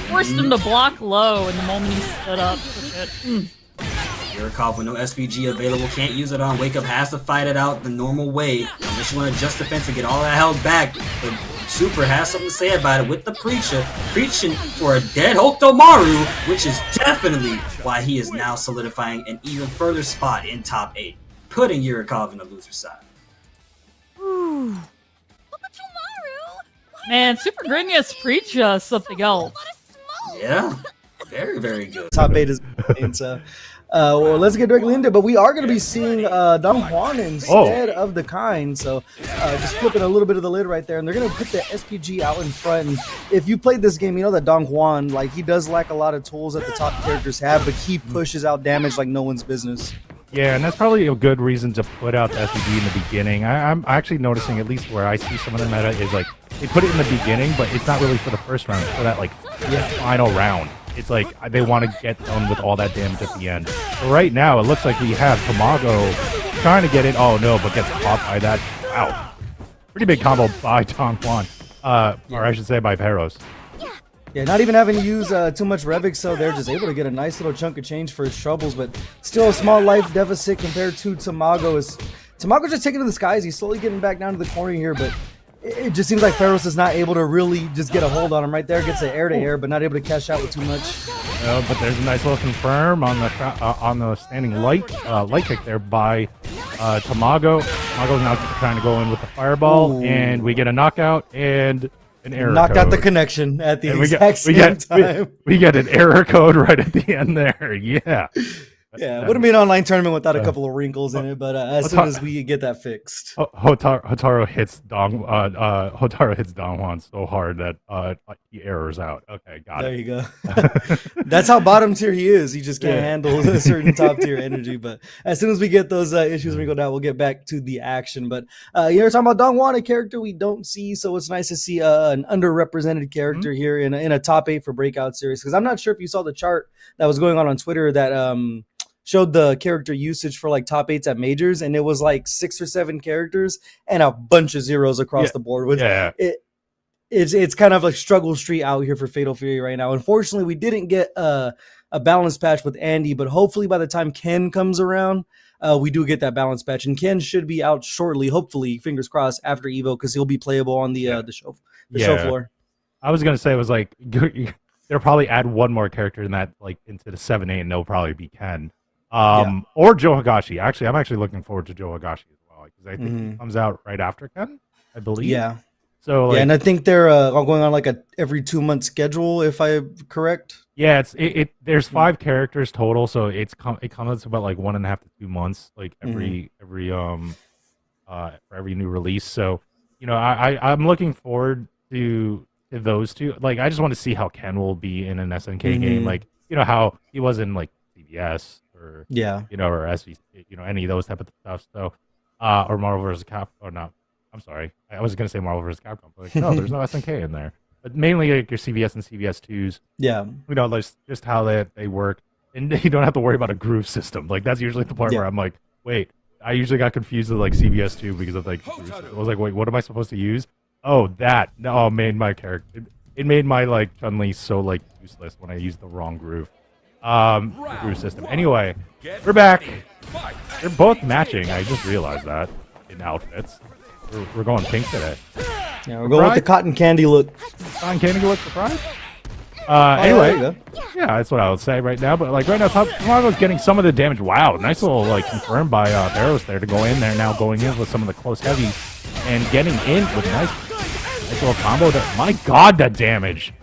Forced him to block low, and the moment he stood up with it.
Yurikov with no SPG available, can't use it on wake up, has to fight it out the normal way. Unless you want to just defense and get all that health back. But Super has something to say about it with the Preecha. Preaching for a dead Hokutomaru, which is definitely why he is now solidifying an even further spot in top 8, putting Yurikov in the loser side.
Man, Supergrenas Preecha something else.
Yeah, very, very good.
Top 8 is so. Well, let's get directly into it, but we are going to be seeing Hwan instead of the Kain, so just flipping a little bit of the lid right there, and they're going to put the SPG out in front. And if you played this game, you know that Hwan, like, he does lack a lot of tools that the top characters have, but he pushes out damage like no one's business.
Yeah, and that's probably a good reason to put out the SPG in the beginning. I'm actually noticing, at least where I see some of the meta, is like, they put it in the beginning, but it's not really for the first round, it's for that, like, final round. It's like they want to get done with all that damage at the end. But right now, it looks like we have Tamago trying to get it. Oh no, but gets caught by that. Wow. Pretty big combo by Hwan. Or I should say by Perros.
Yeah, not even having to use too much Revic, so they're just able to get a nice little chunk of change for his troubles, but still a small life deficit compared to Tamago. Tamago just taking to the skies. He's slowly getting back down to the corner here, but it just seems like Perros is not able to really just get a hold on him right there. Gets an air to air, but not able to cash out with too much.
But there's a nice little confirm on the standing light kick there by Tamago. Tamago's now trying to go in with the fireball, and we get a knockout and an error
Knocked
code.
out the connection at the exact same time.
We get an error code right at the end there. Yeah.
Yeah, it wouldn't be an online tournament without a couple of wrinkles in it, but as soon as we get that fixed.
Hotaru hits Don Hwan so hard that he errors out. Okay, got
there
it.
You go. That's how bottom tier he is. He just can't handle a certain top tier energy. But as soon as we get those issues when we go down, we'll get back to the action. But you're talking about Don Hwan, a character we don't see, so it's nice to see an underrepresented character here in a top 8 for Breakout Series. Because I'm not sure if you saw the chart that was going on Twitter that showed the character usage for like top 8s at majors, and it was like 6 or 7 characters and a bunch of zeros across the board. With it's kind of like struggle street out here for Fatal Fury right now. Unfortunately, we didn't get a balance patch with Andy, but hopefully by the time Ken comes around, we do get that balance patch, and Ken should be out shortly. Hopefully, fingers crossed, after Evo, because he'll be playable on the show floor. I
was gonna say it was like they'll probably add one more character in that, like into the 7-8, and they'll probably be Ken. Or Joe Higashi. Actually, I'm actually looking forward to Joe Higashi as well, because I think he comes out right after Ken, I believe.
Yeah.
So
and I think they're going on like a every 2-month schedule, if I'm correct.
Yeah, there's 5 characters total, so it comes to about like 1.5 to 2 months, like every for every new release. So I'm looking forward to those two. Like, I just want to see how Ken will be in an SNK game, like how he was in like CBS. Or or SV, any of those type of stuff. So, or Marvel vs. Cap, or not? I'm sorry, I was gonna say Marvel vs. Capcom, but like, no, there's no SNK in there. But mainly like your CVS and CVS2s. Yeah, like just how they work, and you don't have to worry about a groove system. Like that's usually the part where I'm like, wait, I usually got confused with like CVS2 because of like I was like, wait, what am I supposed to use? Oh, that no, it made my character. It made my like Chun-Li so like useless when I used the wrong groove. Groove system. Anyway, we're back. They're both matching. I just realized that in outfits. We're going pink today.
Yeah, we're going with the cotton candy look.
Cotton candy look, surprise. Anyway, yeah, that's what I would say right now. But like right now, Tamago's getting some of the damage. Wow, nice little like confirmed by Barrows there to go in there. Now going in with some of the close heavies and getting in with nice little combo. My God, that damage.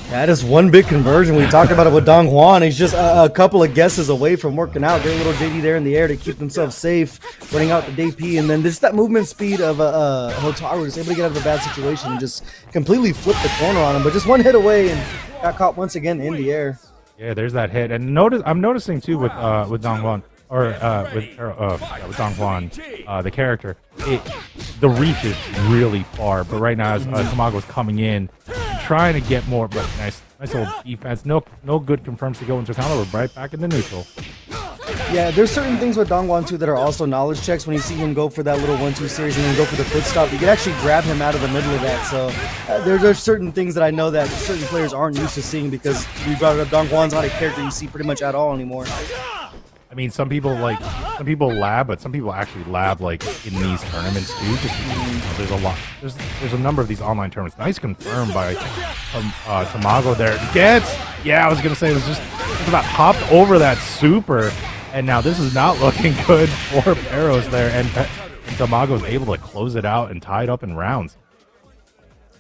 That is one big conversion. We talked about it with Don Hwan. He's just a couple of guesses away from working out. Getting a little JD there in the air to keep himself safe, running out the DP, and then just that movement speed of Hotaru, just able to get out of a bad situation and just completely flip the corner on him. But just one hit away and got caught once again in the air.
Yeah, there's that hit. And I'm noticing too with Don Hwan, or with Don Hwan, the character, the reach is really far. But right now, as Tamago's coming in, trying to get more, but nice little defense. No good confirms to go into counter. We're right back in the neutral.
Yeah, there's certain things with Don Hwan too that are also knowledge checks. When you see him go for that little 1-2 series and then go for the foot stop, you can actually grab him out of the middle of that. So there's certain things that I know that certain players aren't used to seeing, because we brought it up. Don Juan's not a character you see pretty much at all anymore.
I mean, some people lab, but some people actually lab like in these tournaments too. Just because, there's a number of these online tournaments. Nice confirmed by Tamago there. I was gonna say it was just about hopped over that super, and now this is not looking good for Perros there, and Tamago's able to close it out and tie it up in rounds.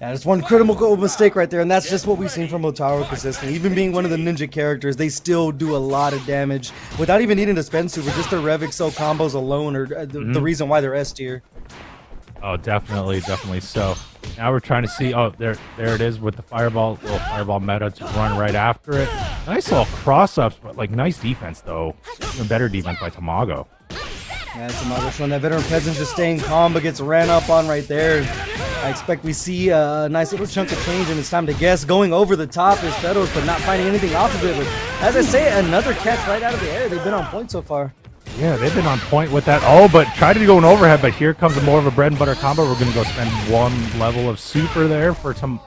Yeah, that's one critical mistake right there, and that's just what we've seen from Hotaru consistently. Even being one of the ninja characters, they still do a lot of damage without even needing to spend super. Just their Rev Excel combos alone are the reason why they're S tier.
Oh, definitely so. Now we're trying to see. Oh, there it is with the little fireball meta to run right after it. Nice little cross-ups, but like nice defense though. Even better defense by Tamago.
Yeah, Tamago showing that veteran presence, just staying calm, but gets ran up on right there. I expect we see a nice little chunk of change, and it's time to guess. Going over the top is Perros, but not finding anything off of it. But as I say, another catch right out of the air. They've been on point so far.
Yeah, they've been on point with that. Oh, but tried to go an overhead, but here comes more of a bread and butter combo. We're going to go spend one level of super there for Tamago.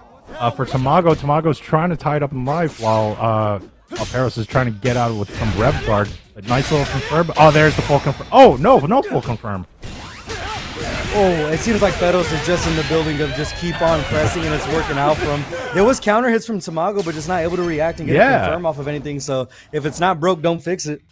Tamago's trying to tie it up in life while Perros is trying to get out with some rev guard. A nice little confirm. Oh, there's the full confirm. Oh, no full confirm.
Oh, it seems like Perros is just in the building of just keep on pressing, and it's working out for him. There was counter hits from Tamago, but just not able to react and get a confirm off of anything. So if it's not broke, don't fix it.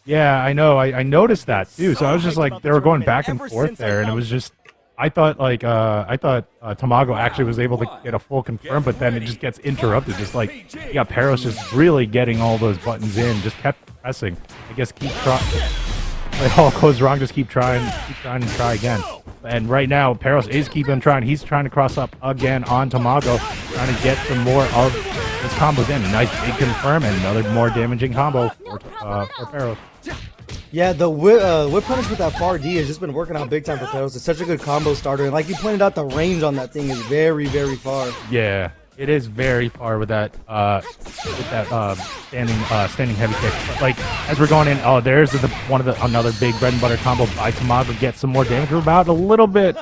Yeah, I know. I noticed that too. So I was just like, they were going back and forth there, and it was just, I thought Tamago actually was able to get a full confirm, but then it just gets interrupted. Just like, yeah, Perros just really getting all those buttons in, just kept pressing. I guess keep trying. It all goes wrong, just keep trying and try again. And right now, Perros is keeping trying. He's trying to cross up again on Tamago, trying to get some more of his combos in. A nice big confirm and another more damaging combo for Perros.
Yeah, the whip punish with that far D has just been working out big time for Perros. It's such a good combo starter, and like you pointed out, the range on that thing is very, very far.
Yeah, it is very far with that standing heavy kick. But like as we're going in, oh, there's another big bread and butter combo by Tamago. Get some more damage. We're about a little bit.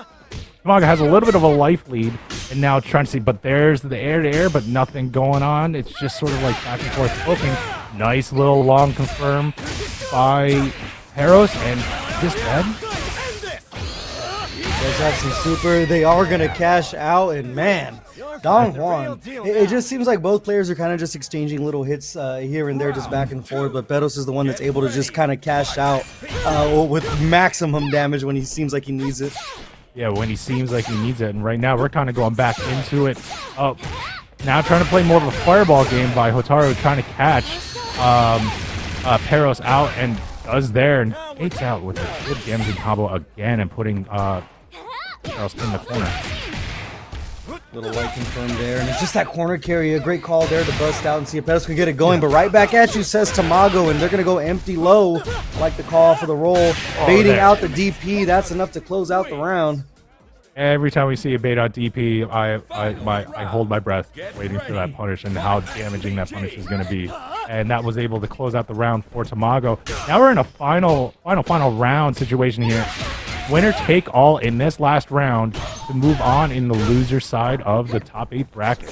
Tamago has a little bit of a life lead, and now trying to see, but there's the air to air, but nothing going on. It's just sort of like back and forth poking. Nice little long confirm by Perros, and is this dead?
Let's have some super. They are gonna cash out, and man, Don Hwan. It just seems like both players are kind of just exchanging little hits here and there, just back and forth. But Perros is the one that's able to just kind of cash out with maximum damage when he seems like he needs it.
Yeah, when he seems like he needs it. And right now, we're kind of going back into it. Now trying to play more of a fireball game by Hotaru, trying to catch Perros out, and does there, and takes out with a good damaging combo again, and putting Perros in the corner.
Little light confirmed there, and it's just that corner carry. A great call there to bust out and see if Perros can get it going. But right back at you, says Tamago, and they're going to go empty low. Like the call for the roll. Baiting out the DP. That's enough to close out the round.
Every time we see a bait out DP, I hold my breath waiting for that punish and how damaging that punish is going to be. And that was able to close out the round for Tamago. Now we're in a final round situation here. Winner take all in this last round to move on in the loser side of the top 8 bracket.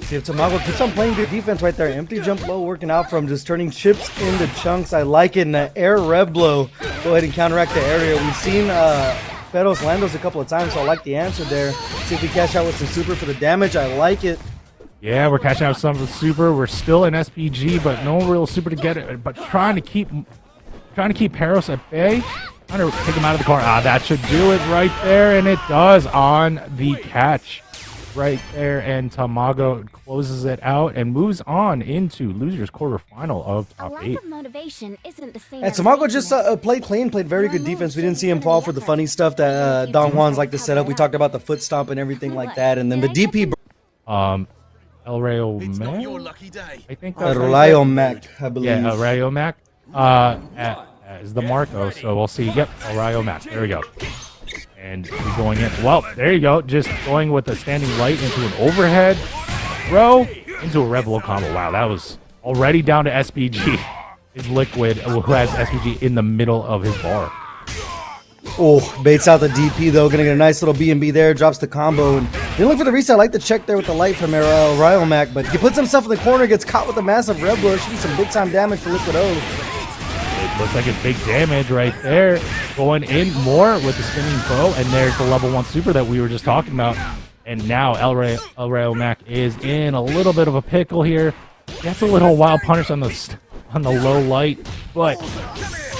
See if Tamago keeps on playing good defense right there. Empty jump low, working out from just turning chips into chunks. I like it. And the air rev blow. Go ahead and counteract the area. We've seen Perros land those a couple of times, so I like the answer there. See if we cash out with some super for the damage. I like it.
Yeah, we're catching out some of the super. We're still in SPG, but no real super to get it. But trying to keep Perros at bay. Trying to take him out of the corner. That should do it right there, and it does on the catch right there. And Tamago closes it out and moves on into losers quarterfinal of top 8.
Motivation isn't the same.
And Tamago just played clean, played very good defense. We didn't see him fall for the funny stuff that Don Juan's like to set up. We talked about the foot stomp and everything like that, and then the DP.
Elrayomac, I think that's
Elrayomac, I believe.
Yeah, Elrayomac as the Marco, so we'll see. Yep, Elrayomac. There we go. And we're going in. Well, there you go. Just going with a standing light into an overhead throw into a Revel combo. Wow, that was already down to SPG. Is Liquid, who has SPG in the middle of his bar.
Oh, baits out the DP though. Gonna get a nice little B&B there. Drops the combo. And didn't look for the reset. I like the check there with the light from Elrayomac, but he puts himself in the corner, gets caught with a massive Rev blow. Should be some big time damage for Liquid O.
It looks like it's big damage right there. Going in more with the spinning bow, and there's the level 1 super that we were just talking about. And now Elrayomac is in a little bit of a pickle here. Gets a little wild punish on the low light, but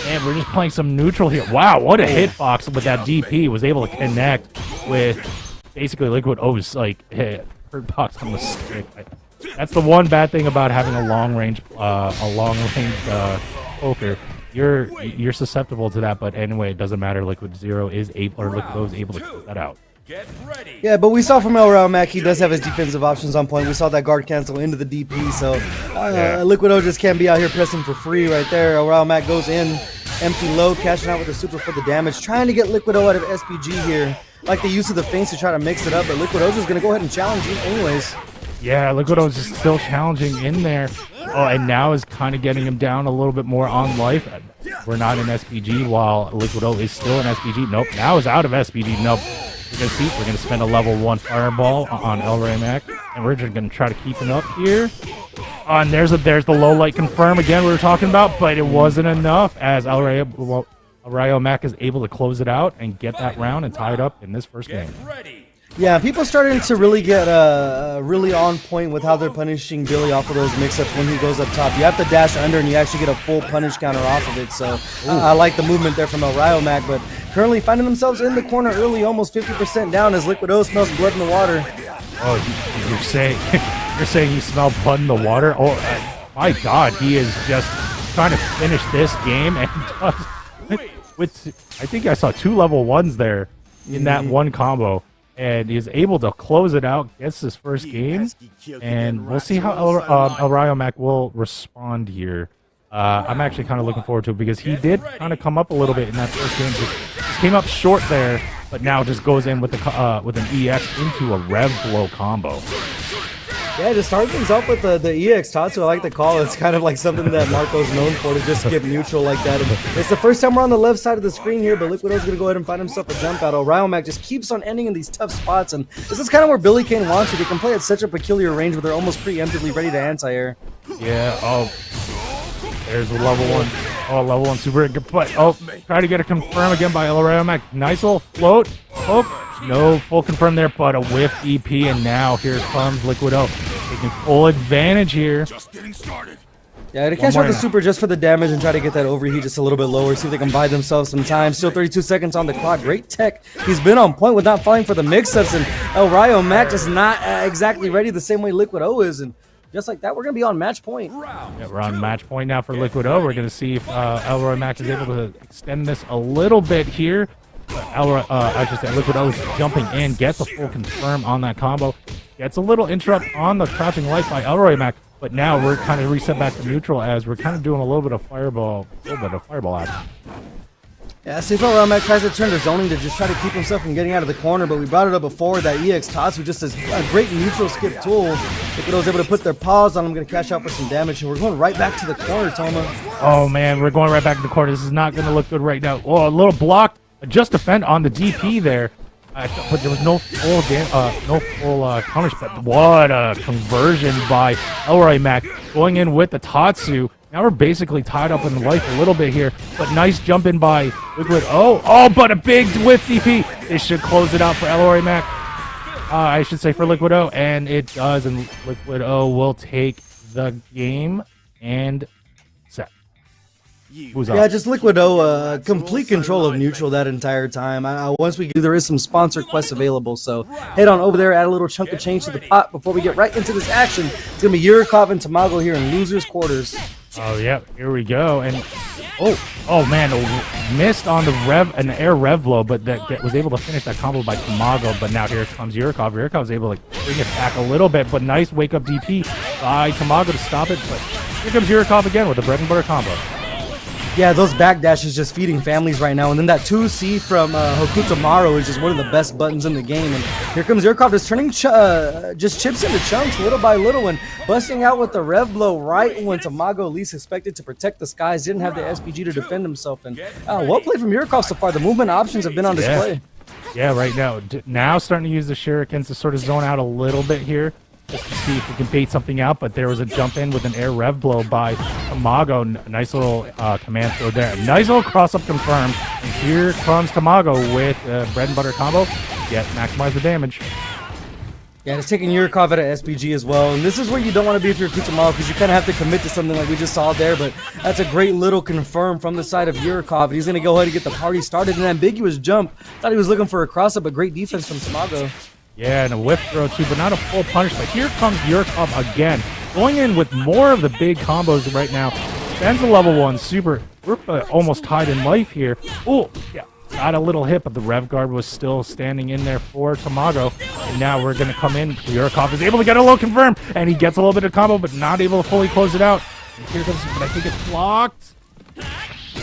man, we're just playing some neutral here. Wow, what a hitbox with that DP. Was able to connect with basically Liquid O's like hurt box on the stick. That's the one bad thing about having a long range poker. You're susceptible to that, but anyway, it doesn't matter. Liquid O is able to close that out.
Yeah, but we saw from Elrayomac, he does have his defensive options on point. We saw that guard cancel into the DP, so Liquid O just can't be out here pressing for free right there. Elrayomac goes in, empty low, cashing out with the super for the damage, trying to get Liquid O out of SPG here. Like the use of the feints to try to mix it up, but Liquid O's just going to go ahead and challenge you anyways.
Yeah, Liquid O's just still challenging in there. Oh, and now is kind of getting him down a little bit more on life. We're not in SPG while Liquid O is still in SPG. Nope, now is out of SPG. Nope. We're going to spend a level 1 fireball on Elrayomac, and we're just going to try to keep him up here. And there's the low light confirm again we were talking about, but it wasn't enough as Elrayomac is able to close it out and get that round and tie it up in this first game.
Yeah, people starting to really get really on point with how they're punishing Billy off of those mix-ups when he goes up top. You have to dash under and you actually get a full punish counter off of it. So I like the movement there from Elrayomac, but currently finding themselves in the corner early, almost 50% down as Liquid O smells blood in the water.
Oh, you're saying you're saying you smell blood in the water? Oh, my God, he is just trying to finish this game and does with I think I saw 2 level 1s there in that one combo. And he's able to close it out, gets his first game, and we'll see how Elrayomac will respond here. I'm actually kind of looking forward to it because he did kind of come up a little bit in that first game. Just came up short there, but now just goes in with the with an EX into a Rev Blow combo.
Yeah, to start things off with the EX Tatsu, I like the call. It's kind of like something that Marco's known for, to just get neutral like that. And it's the first time we're on the left side of the screen here, but Liquid O's going to go ahead and find himself a jump out. Elrayomac just keeps on ending in these tough spots, and this is kind of where Billy Kain wants it. They can play at such a peculiar range where they're almost preemptively ready to anti-air.
Yeah, oh, there's the level 1. Oh, level 1 super, but oh, try to get a confirm again by Elrayomac. Nice little float. Oh, no full confirm there, but a whiff EP, and now here comes Liquid O. Taking full advantage here.
Just getting started.
Yeah, to catch out the super just for the damage and try to get that overheat just a little bit lower, see if they can buy themselves some time. Still 32 seconds on the clock. Great tech. He's been on point with not falling for the mix-ups, and Elrayomac just not exactly ready the same way Liquid O is, and just like that, we're going to be on match point.
Yeah, we're on match point now for Liquid O. We're going to see if Elrayomac is able to extend this a little bit here. I should say Liquid O is jumping in, gets a full confirm on that combo. Gets a little interrupt on the crouching light by Elrayomac, but now we're kind of reset back to neutral as we're kind of doing a little bit of fireball action.
Yeah, see if Elrayomac tries to turn to zoning to just try to keep himself from getting out of the corner, but we brought it up before that EX Tatsu just is a great neutral skip tool. Liquid O's able to put their paws on him, going to cash out for some damage, and we're going right back to the corner, Toma.
Oh man, we're going right back to the corner. This is not going to look good right now. Oh, a little block, just defend on the DP there. But there was no full punish, but what a conversion by Elrayomac going in with the Tatsu. Now we're basically tied up in life a little bit here, but nice jump in by Liquid O. Oh, but a big whiff DP. This should close it out for Elrayomac. I should say for Liquid O, and it does, and Liquid O will take the game and set. Who's
yeah,
up?
just Liquid O, complete control of neutral that entire time. Once we do, there is some sponsor quests available, so head on over there, add a little chunk of change to the pot before we get right into this action. It's going to be Yurikov and Tamago here in losers quarters.
Oh, yeah, here we go, and oh man, missed on the an air rev blow, but that was able to finish that combo by Tamago, but now here comes Yurikov. Yurikov's able to bring it back a little bit, but nice wake-up DP by Tamago to stop it, but here comes Yurikov again with the bread and butter combo.
Yeah, those backdashes just feeding families right now. And then that 2C from Hokutomaru is just one of the best buttons in the game. And here comes Yurikov just turning just chips into chunks little by little and busting out with the rev blow right when Tamago least expected to protect the skies. Didn't have the SPG to defend himself. And well played from Yurikov so far. The movement options have been on display.
Yeah, right now. Now starting to use the shurikens to sort of zone out a little bit here, just to see if we can bait something out, but there was a jump in with an air rev blow by Tamago. Nice little command throw there. Nice little cross-up confirmed. And here comes Tamago with bread and butter combo. Yet maximize the damage.
Yeah, it's taking Yurikov at an SPG as well. And this is where you don't want to be if you're Hokutomaru, because you kind of have to commit to something like we just saw there. But that's a great little confirm from the side of Yurikov. He's going to go ahead and get the party started. An ambiguous jump. Thought he was looking for a cross-up, but great defense from Tamago.
Yeah, and a whiff throw too, but not a full punish. But here comes Yurikov again, going in with more of the big combos right now. Spends a level 1 super. We're almost tied in life here. Oh, yeah, got a little hit, but the rev guard was still standing in there for Tamago. And now we're going to come in. Yurikov is able to get a low confirm, and he gets a little bit of combo, but not able to fully close it out. And here comes, but I think it's blocked.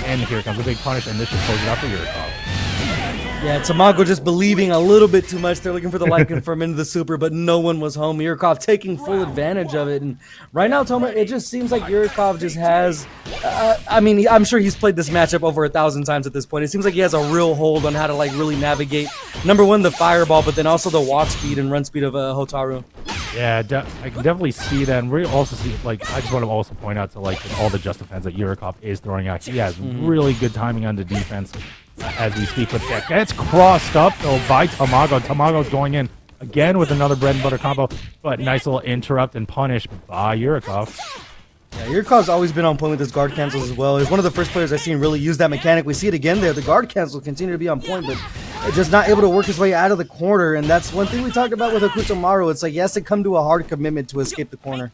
And here comes a big punish, and this should close it out for Yurikov.
Yeah, Tamago just believing a little bit too much. They're looking for the light confirm into the super, but no one was home. Yurikov taking full advantage of it. And right now, Toma, it just seems like Yurikov just has... I mean, I'm sure he's played this matchup over 1,000 times at this point. It seems like he has a real hold on how to like really navigate, number one, the fireball, but then also the walk speed and run speed of Hotaru.
Yeah, I can definitely see that, and we also see, like, I just want to also point out to, like, all the just defense that Yurikov is throwing out. He has really good timing on the defense as we speak, but that gets crossed up, though, by Tamago. Tamago's going in again with another bread and butter combo, but nice little interrupt and punish by Yurikov.
Yeah, Yurikov's always been on point with his guard cancels as well. He's one of the first players I've seen really use that mechanic. We see it again there. The guard cancel continue to be on point, but just not able to work his way out of the corner. And that's one thing we talked about with Hokutomaru. It's like he has to come to a hard commitment to escape the corner.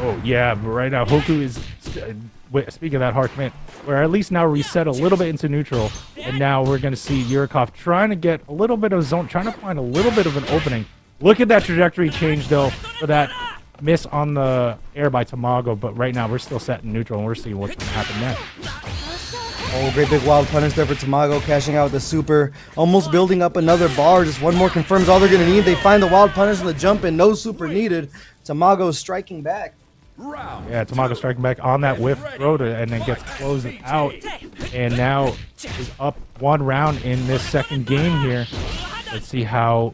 Oh, yeah, but right now, Hoku is, speaking of that hard commit, we're at least now reset a little bit into neutral. And now we're going to see Yurikov trying to get a little bit of zone, trying to find a little bit of an opening. Look at that trajectory change, though, for that miss on the air by Tamago, but right now we're still set in neutral and we're seeing what's going to happen next.
Oh, great big wild punish there for Tamago, cashing out with the super, almost building up another bar. Just one more confirms all they're going to need. They find the wild punish and the jump and no super needed. Tamago striking back.
Yeah, Tamago striking back on that whiff throw and then gets closed out, and now is up 1 round in this second game here. Let's see how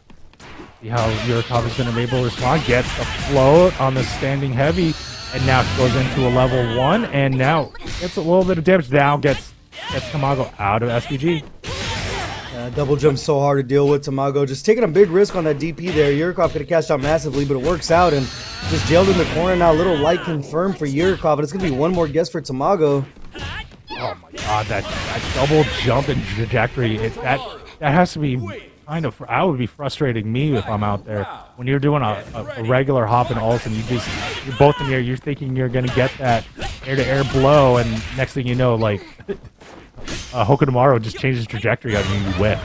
Yurikov is going to be able to respond. Gets the float on the standing heavy, and now goes into a level 1, and now gets a little bit of damage. Now gets Tamago out of SPG.
Double jump so hard to deal with. Tamago just taking a big risk on that DP there. Yurikov could have cashed out massively, but it works out, and just jailed in the corner now. Little light confirmed for Yurikov, but it's going to be one more guess for Tamago.
Oh my god, that double jump and trajectory, that has to be kind of, I would be frustrating me if I'm out there. When you're doing a regular hop and all of a sudden you're both in the air, you're thinking you're going to get that air-to-air blow, and next thing you know, like, Hokutomaru just changes trajectory on you and you whiff.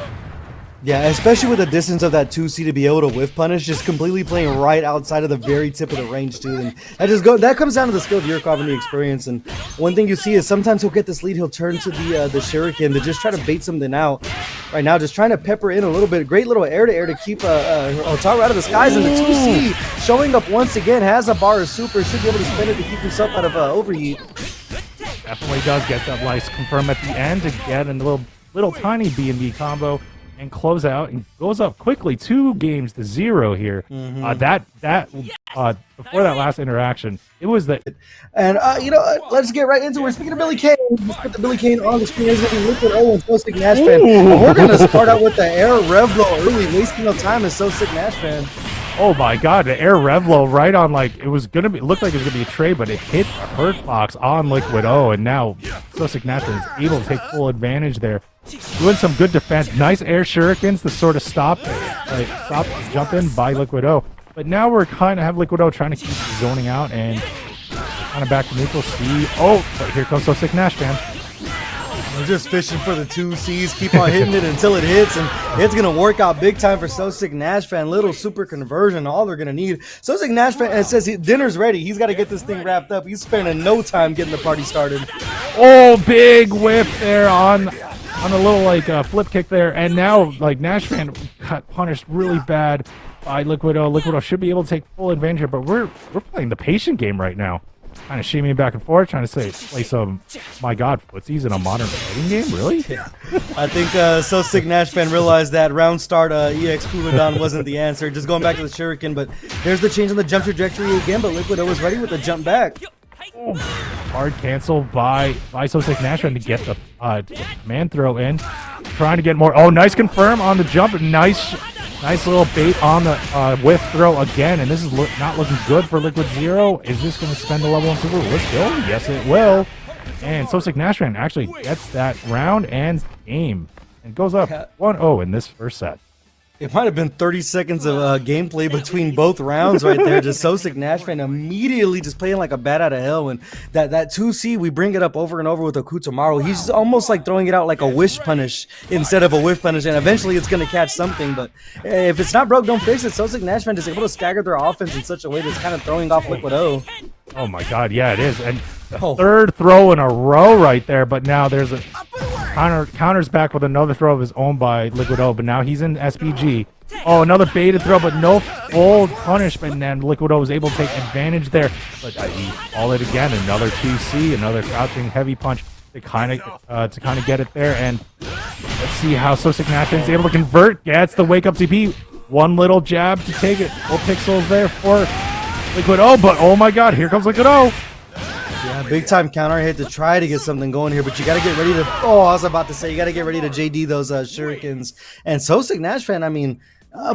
Yeah, especially with the distance of that 2C to be able to whiff punish, just completely playing right outside of the very tip of the range too. And that comes down to the skill of Yurikov and the experience. And one thing you see is sometimes he'll get this lead, he'll turn to the shuriken to just try to bait something out. Right now, just trying to pepper in a little bit. Great little air-to-air to keep Hotaru out of the skies. And the 2C showing up once again, has a bar of super, should be able to spend it to keep himself out of overheat.
Definitely does get that nice confirm at the end to get a little tiny B&B combo and close out, and goes up quickly 2-0 here. Before that last interaction, it was that.
And let's get right into it. Speaking of Billy Kain, let's put the Billy Kain on the screen. There's going to be Liquid O and SoSickNASHFAN. We're going to start out with the air rev blow early, wasting no time as SoSickNASHFAN.
Oh my god, the air revlo right on, like, it looked like it was gonna be a trade, but it hit the hurt box on Liquid O, and now SoSickNASHFAN is able to take full advantage there. Doing some good defense. Nice air shurikens to sort of stop the jump in by Liquid O. But now we're kind of have Liquid O trying to keep zoning out and kind of back to neutral. But here comes SoSickNASHFAN.
We're just fishing for the 2Cs, keep on hitting it until it hits, and it's going to work out big time for SoSickNASHFAN. Little super conversion, all they're going to need. SoSickNASHFAN says dinner's ready. He's got to get this thing wrapped up. He's spending no time getting the party started.
Oh, big whip there on a little, like, flip kick there, and now, like, NASHFAN got punished really bad by Liquid O. Liquid O should be able to take full advantage here, but we're playing the patient game right now. Kind of shimmying back and forth, trying to play some, my god, footsies in a modern fighting game? Really?
I think SoSickNASHFAN realized that round start EX cooldown wasn't the answer. Just going back to the shuriken, but there's the change on the jump trajectory again, but Liquid O was ready with the jump back.
Oh, hard cancel by SoSickNASHFAN to get the command throw in. Trying to get more. Oh, nice confirm on the jump. Nice little bait on the whiff throw again, and this is not looking good for Liquid Zero. Is this going to spend the level 1 super? Let's go. Yes, it will. And SoSickNASHFAN actually gets that round and game, and goes up 1-0 in this first set.
It might have been 30 seconds of gameplay between both rounds right there. Just SoSickNASHFAN immediately just playing like a bat out of hell. When that 2C, we bring it up over and over with Hokutomaru. He's just almost like throwing it out like a wish punish instead of a whiff punish. And eventually it's going to catch something. But if it's not broke, don't fix it. SoSickNASHFAN is able to stagger their offense in such a way that's kind of throwing off Liquid O.
Oh my god, yeah, it is. And the third throw in a row right there. But now there's a counters back with another throw of his own by Liquid O, but now he's in SPG. Oh, another baited throw, but no full punishment, and then Liquid O was able to take advantage there. But he called it again, another 2C, another crouching heavy punch to kind of get it there. And let's see how SoSickNASHFAN is able to convert. Gets the wake up TP. one little jab to take it. Full pixels there for Liquid O, but oh my god, here comes Liquid O.
Yeah, big time counter hit to try to get something going here, but you got to get ready to. Oh, I was about to say you got to get ready to JD those shurikens. And SoSickNASHFAN, I mean,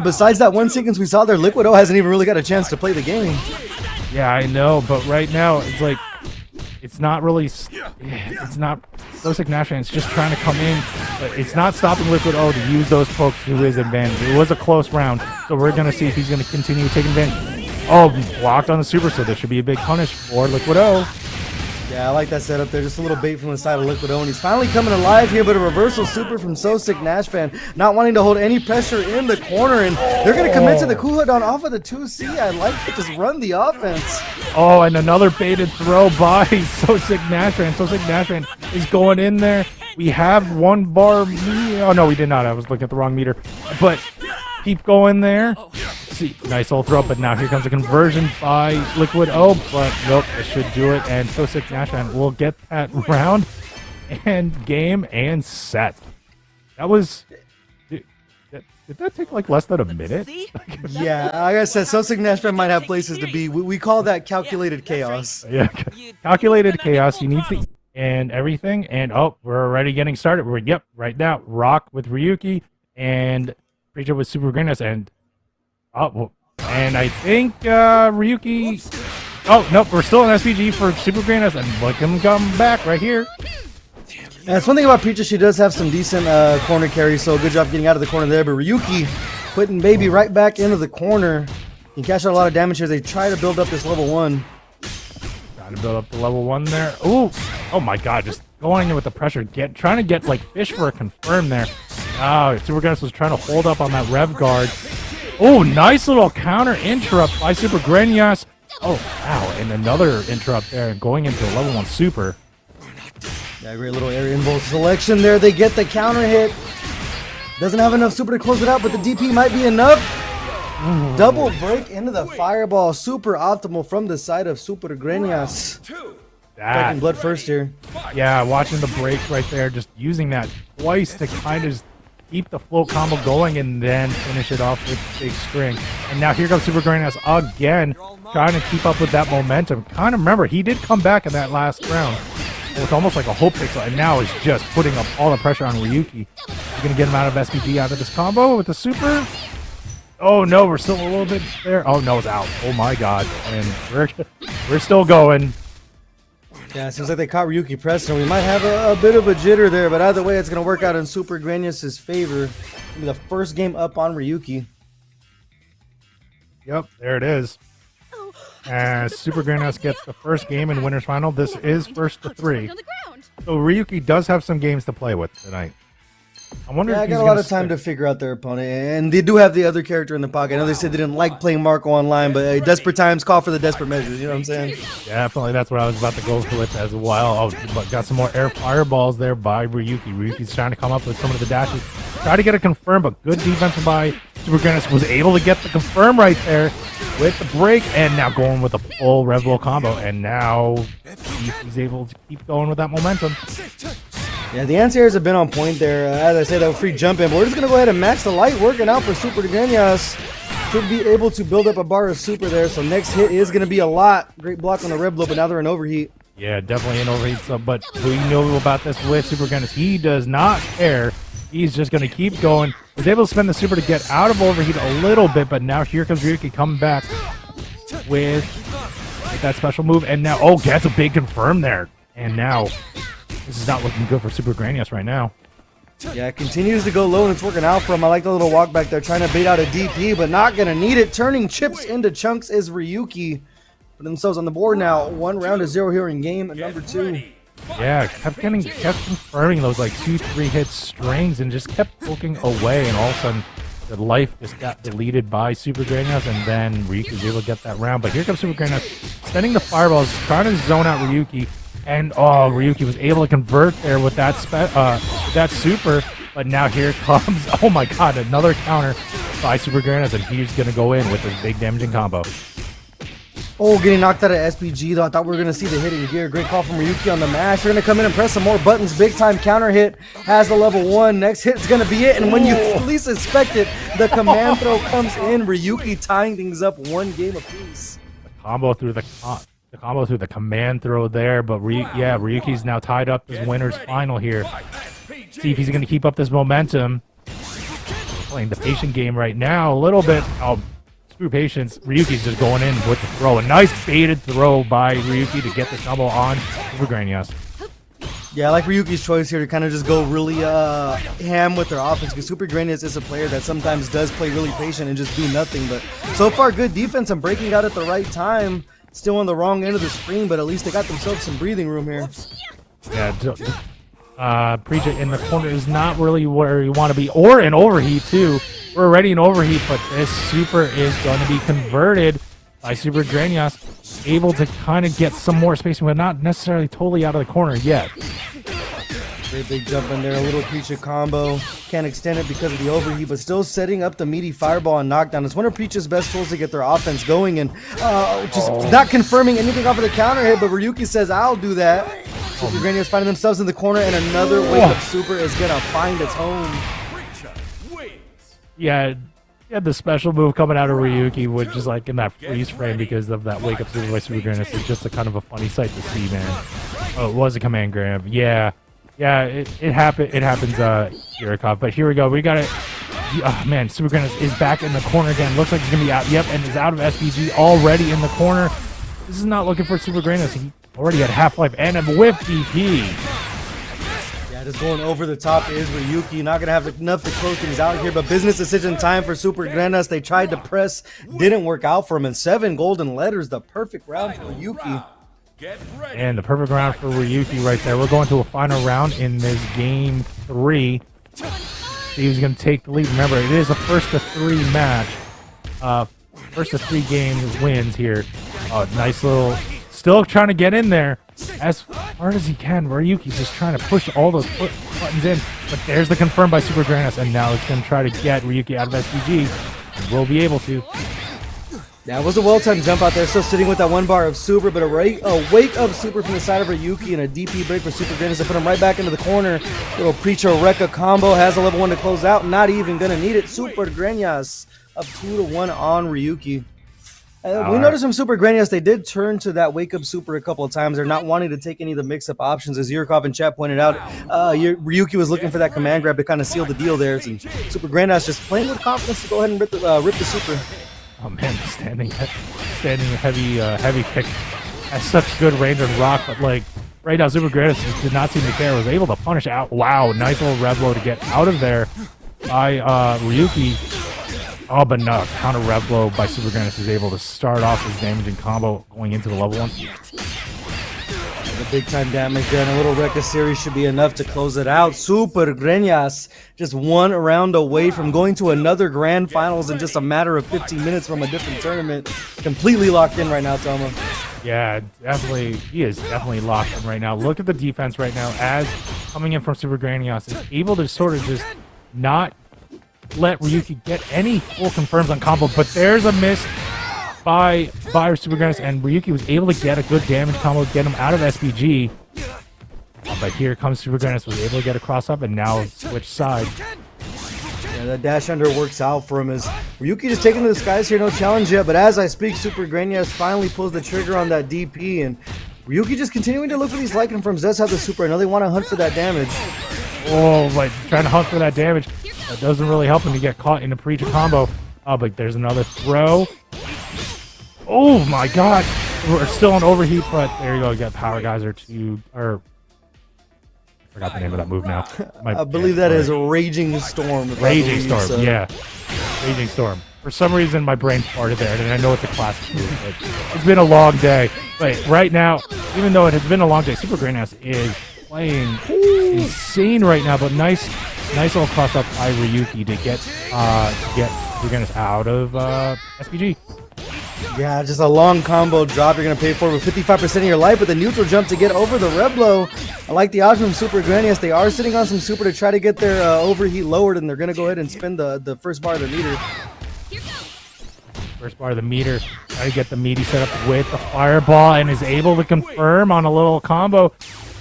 besides that one sequence we saw there, Liquid O hasn't even really got a chance to play the game.
Yeah, I know, but right now it's like it's not really. It's not SoSickNASHFAN. It's just trying to come in, but it's not stopping Liquid O to use those pokes to his advantage. It was a close round, so we're gonna see if he's gonna continue taking advantage. Oh, blocked on the super, so there should be a big punish for Liquid O.
Yeah, I like that setup there. Just a little bait from the side of Liquid O, and he's finally coming alive here, but a reversal super from SoSickNASHFAN, not wanting to hold any pressure in the corner, and they're going to commit to the Kuhadon off of the 2C. I like to just run the offense.
Oh, and another baited throw by SoSickNASHFAN. SoSickNASHFAN is going in there. We have one bar. Oh, no, we did not. I was looking at the wrong meter. But keep going there. See, nice old throw, but now here comes a conversion by Liquid O, but nope, it should do it, and SoSickNASHFAN will get that round and game and set. That was... Did that take like less than a minute?
Yeah, like I said, SoSickNASHFAN might have places to be. We call that calculated chaos.
Yeah, calculated chaos. He needs to... And everything, and oh, we're already getting started. Yep, right now, Rock with Ryuki, and Preecha with Supergrenas, and oh, and I think Ryuki. Oh nope, we're still in SPG for Supergrenas, and look him come back right here.
And that's one thing about Preecha, she does have some decent corner carry, so good job getting out of the corner there. But Ryuki putting baby right back into the corner. He cashed out a lot of damage here as they try to build up this level 1.
Trying to build up the level 1 there. Ooh, oh my god, just going in with the pressure, trying to get like fish for a confirm there. Oh, Supergrenas was trying to hold up on that rev guard. Oh, nice little counter interrupt by Supergrenas. Oh, wow, and another interrupt there going into a level 1 super.
Yeah, great little area involt selection there. They get the counter hit. Doesn't have enough super to close it out, but the DP might be enough. Double break into the fireball. Super optimal from the side of Supergrenas. Taking blood first here.
Yeah, watching the breaks right there, just using that twice to kind of keep the float combo going and then finish it off with big string. And now here comes Supergrenas again, trying to keep up with that momentum. Kind of remember, he did come back in that last round with almost like a whole pixel, and now is just putting up all the pressure on Ryuki. You're going to get him out of SPG out of this combo with the super. Oh no, we're still a little bit there. Oh no, it's out. Oh my god. And we're still going.
Yeah, it seems like they caught Ryuki pressing. We might have a bit of a jitter there, but either way, it's going to work out in Supergrenas' favor. It'll be the first game up on Ryuki.
Yep, there it is. As Supergrenas gets the first game in Winners Final, this is first to 3. So Ryuki does have some games to play with tonight. I wonder if
I got a lot of time to figure out their opponent, and they do have the other character in the pocket. I know they said they didn't like playing Marco online, but desperate times call for the desperate measures. You know what I'm saying?
Definitely, that's what I was about to go with as well. Oh, but got some more air fireballs there by Ryuki. Ryuki's trying to come up with some of the dashes, try to get a confirm, but good defense by Supergrenas was able to get the confirm right there with the break, and now going with a full Rev Bull combo, and now he's able to keep going with that momentum.
Yeah, the anti-airs have been on point there. As I said, that free jump in, but we're just going to go ahead and max the light, working out for Supergrenas. Should be able to build up a bar of super there, so next hit is going to be a lot. Great block on the Red Blow, but now they're in overheat.
Yeah, definitely an overheat, but we know about this with Supergrenas. He does not care. He's just going to keep going. Was able to spend the super to get out of overheat a little bit, but now here comes Ryuki coming back with that special move, and now, oh, gets a big confirm there. And now, this is not looking good for Supergrenas right now.
Yeah, it continues to go low, and it's working out for him. I like the little walk back there, trying to bait out a DP, but not going to need it. Turning chips into chunks is Ryuki. Putting themselves on the board now. 1 round to 0 here in game number 2.
Yeah, kept confirming those like 2-3 hit strings and just kept poking away, and all of a sudden the life just got deleted by Supergrenas, and then Ryuki was able to get that round. But here comes Supergrenas, spending the fireballs, trying to zone out Ryuki, and oh, Ryuki was able to convert there with that that super. But now here comes, oh my god, another counter by Supergrenas, and he's gonna go in with this big damaging combo.
Oh, getting knocked out of SPG though. I thought we were going to see the hidden gear. Great call from Ryuki on the mash. They're going to come in and press some more buttons. Big time counter hit. Has the level 1. Next hit's going to be it. And when you least expect it, the command throw comes in. Ryuki tying things up 1 game apiece.
Combo through the command throw there, but Ryuki's now tied up as winner's final here. See if he's going to keep up this momentum. Playing the patient game right now a little bit. Oh, screw patience. Ryuki's just going in with the throw. A nice baited throw by Ryuki to get this combo on Supergrenas.
Yeah, I like Ryuki's choice here to kind of just go really ham with their offense, because Supergrenas is a player that sometimes does play really patient and just do nothing. But so far, good defense and breaking out at the right time. Still on the wrong end of the screen, but at least they got themselves some breathing room here.
Yeah, Preecha in the corner is not really where you want to be, or an overheat too. We're already in overheat, but this super is going to be converted by Supergrenas, able to kind of get some more spacing, but not necessarily totally out of the corner yet.
Great big jump in there, a little Preecha combo. Can't extend it because of the overheat, but still setting up the meaty fireball and knockdown. It's one of Preecha's best tools to get their offense going, and just not confirming anything off of the counter hit, but Ryuki says, I'll do that. Supergrenas finding themselves in the corner, and another wake-up super is going to find its home.
Yeah, the special move coming out of Ryuki, which is like in that freeze frame because of that wake-up super by Supergrenas. It's just a kind of a funny sight to see, man. Oh, it was a command grab. Yeah, it happens, Yurikov. But here we go. We got it. Oh, man, Supergrenas is back in the corner again. Looks like he's going to be out. Yep, and is out of SPG already in the corner. This is not looking for Supergrenas. He already had Half-Life and a whiff DP.
Yeah, just going over the top is Ryuki. Not going to have enough to close things out here, but business decision time for Supergrenas. They tried to press, didn't work out for him, and 7 golden letters, the perfect round for Ryuki.
And the perfect round for Ryuki right there. We're going to a final round in this game 3. See who's going to take the lead. Remember, it is a first to 3 match. First to 3 games wins here. Nice little... Still trying to get in there as hard as he can. Ryuki's just trying to push all those buttons in. But there's the confirm by Supergrenas, and now it's going to try to get Ryuki out of SPG. And we'll be able to.
Yeah, it was a well-timed jump out there. Still sitting with that 1 bar of super, but a wake-up super from the side of Ryuki and a DP break for Supergrenas to put him right back into the corner. Little Preecha Rekka combo. Has a level 1 to close out. Not even going to need it. Supergrenas up 2-1 on Ryuki. We noticed from Supergrenas, they did turn to that wake-up super a couple of times. They're not wanting to take any of the mix-up options. As Yurikov in chat pointed out, Ryuki was looking for that command grab to kind of seal the deal there. And Supergrenas just playing with confidence to go ahead and rip the super.
Oh man, standing heavy kick has such good range on rock, but like right now Supergrenas just did not seem to care. Was able to punish out. Wow, nice little rev blow to get out of there by Ryuki. Oh, but no, counter rev blow by Supergrenas is able to start off his damaging combo going into the level 1.
The big time damage there, and a little Breakout Series should be enough to close it out. Supergrenas just 1 round away from going to another grand finals in just a matter of 15 minutes from a different tournament. Completely locked in right now, Toma.
Yeah, definitely. He is definitely locked in right now. Look at the defense right now as coming in from Supergrenas is able to sort of just not let Ryuki get any full confirms on combo, but there's a miss by Supergrenas, and Ryuki was able to get a good damage combo, get him out of SPG. But here comes Supergrenas, was able to get a cross up, and now switch sides.
Yeah, that dash under works out for him as Ryuki just taking to the skies here, no challenge yet, but as I speak, Supergrenas finally pulls the trigger on that DP, and Ryuki just continuing to look for these light confirms, does have the super, and now they want to hunt for that damage.
Oh, but trying to hunt for that damage. That doesn't really help him to get caught in a Preecha combo. Oh, but there's another throw. Oh my god. We're still on overheat, but there you go. You got Power Geyser to... I forgot the name of that move now.
I believe that is Raging Storm.
Raging Storm, yeah. Raging Storm. For some reason, my brain farted there, and I know it's a classic move, but it's been a long day. But right now, even though it has been a long day, Supergrenas is playing insane right now, but nice little cross up by Ryuki to get Supergrenas out of SPG.
Yeah, just a long combo drop you're going to pay for with 55% of your life, but the neutral jump to get over the red blow. I like the option from Supergrenas. They are sitting on some super to try to get their overheat lowered, and they're going to go ahead and spin the first bar of the meter.
First bar of the meter. Try to get the meaty set up with the fireball and is able to confirm on a little combo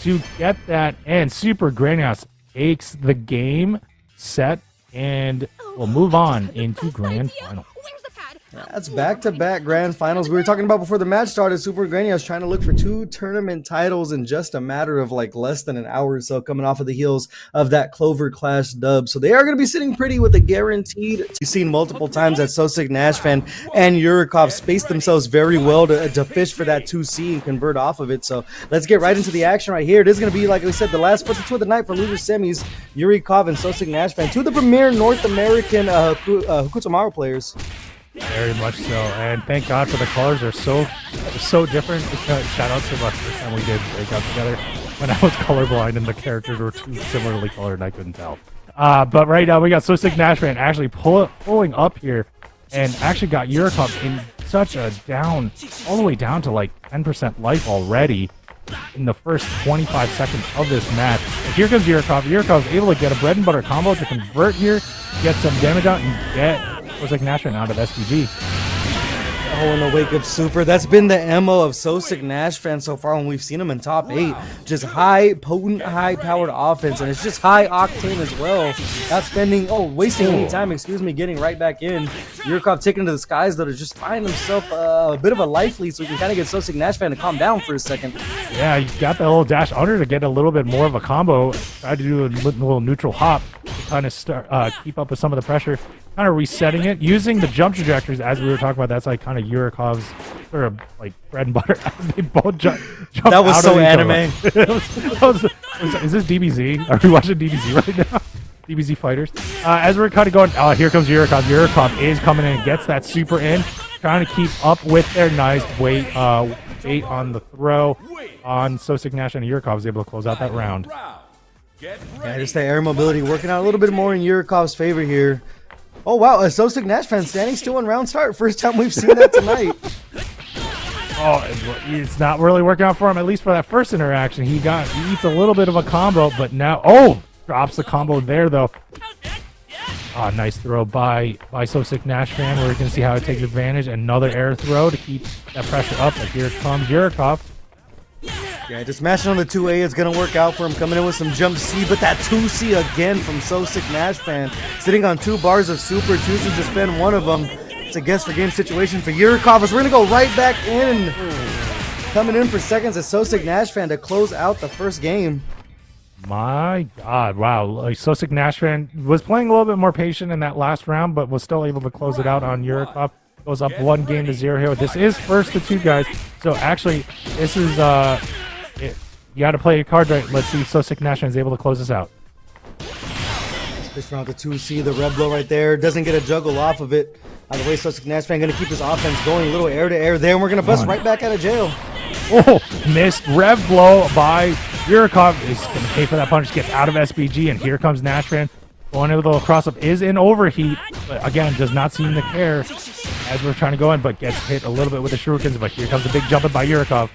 to get that. And Supergrenas takes the game set and will move on into grand final.
That's back-to-back grand finals. We were talking about before the match started. Supergrenas trying to look for 2 tournament titles in just a matter of like less than an hour or so, coming off of the heels of that Clover Clash dub. So they are going to be sitting pretty with a guaranteed. We've seen multiple times that SoSickNASHFAN and Yurikov space themselves very well to fish for that 2C and convert off of it. So let's get right into the action right here. This is going to be, like we said, the last first two of the night for loser semis. Yurikov and SoSickNASHFAN, 2 of the premier North American Hokutomaru players.
Very much so, and thank God for the colors. Are so different. Shout out to the first time we did Breakout together when I was colorblind and the characters were too similarly colored and I couldn't tell. But right now we got SoSickNASHFAN actually pulling up here and actually got Yurikov in such a down, all the way down to like 10% life already in the first 25 seconds of this match. And here comes Yurikov. Yurikov's able to get a bread and butter combo to convert here, get some damage out, and get SoSickNASHFAN out of SPG.
Oh, in the wake up super. That's been the MO of SoSickNASHFAN so far when we've seen him in top 8. Just high, potent, high-powered offense, and it's just high octane as well. Not wasting any time, getting right back in. Yurikov taking to the skies, though, to just find himself a bit of a life lead so we can kind of get SoSickNASHFAN to calm down for a second.
Yeah, you got that little dash under to get a little bit more of a combo. Tried to do a little neutral hop to kind of keep up with some of the pressure. Kind of resetting it, using the jump trajectories as we were talking about. That's like kind of Yurikov's sort of like bread and butter as they both jump.
That was so anime.
Is this DBZ? Are we watching DBZ right now? DBZ Fighters. As we're kind of going, here comes Yurikov. Yurikov is coming in, gets that super in, trying to keep up with their nice weight on the throw on SoSickNASHFAN, and Yurikov is able to close out that round.
Yeah, just the air mobility working out a little bit more in Yurikov's favor here. Oh, wow, a SoSickNASHFAN standing still in round start. First time we've seen that tonight.
It's not really working out for him, at least for that first interaction. He eats a little bit of a combo, but now, drops the combo there, though. Nice throw by SoSickNASHFAN. We're going to see how it takes advantage. Another air throw to keep that pressure up, but here comes Yurikov.
Yeah, just mashing on the 2A is going to work out for him. Coming in with some jump C, but that 2C again from SoSickNASHFAN. Sitting on 2 bars of super, choosing to spend one of them. It's a guess for game situation for Yurikov. As we're going to go right back in. Coming in for seconds as SoSickNASHFAN to close out the first game.
My God, wow. Like SoSickNASHFAN was playing a little bit more patient in that last round, but was still able to close it out on Yurikov. Goes up 1 game to 0 here. This is first to 2, guys. So actually, this is you got to play your cards right. Let's see if SoSickNASHFAN is able to close this out.
This round the 2C, the red blow right there. Doesn't get a juggle off of it. Either way, SoSickNASHFAN going to keep his offense going. A little air to air there, and we're going to bust right back out of jail.
Missed rev blow by Yurikov. Is going to pay for that punish. Gets out of SPG, and here comes NASHFAN. Going into the little cross-up, is in overheat, but again, does not seem to care as we're trying to go in, but gets hit a little bit with the shurikens, but here comes a big jump in by Yurikov.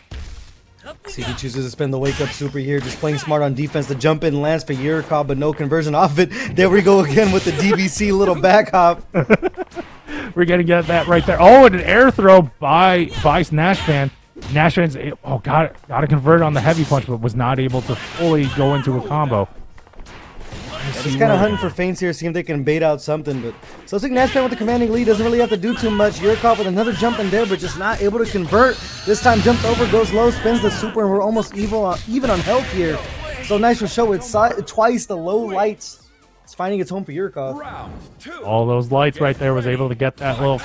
See, he chooses to spend the wake-up super here, just playing smart on defense. The jump in lands for Yurikov, but no conversion off it. There we go again with the DBC little back hop.
We're going to get that right there. Oh, and an air throw by NASHFAN. NASHFAN's, got to convert on the heavy punch, but was not able to fully go into a combo.
Just kind of hunting for feints here, seeing if they can bait out something. But SoSickNASHFAN with the commanding lead doesn't really have to do too much. Yurikov with another jump in there, but just not able to convert. This time jumps over, goes low, spins the super, and we're almost even on health here. So nice for show. It's twice the low lights. It's finding its home for Yurikov.
All those lights right there was able to get that little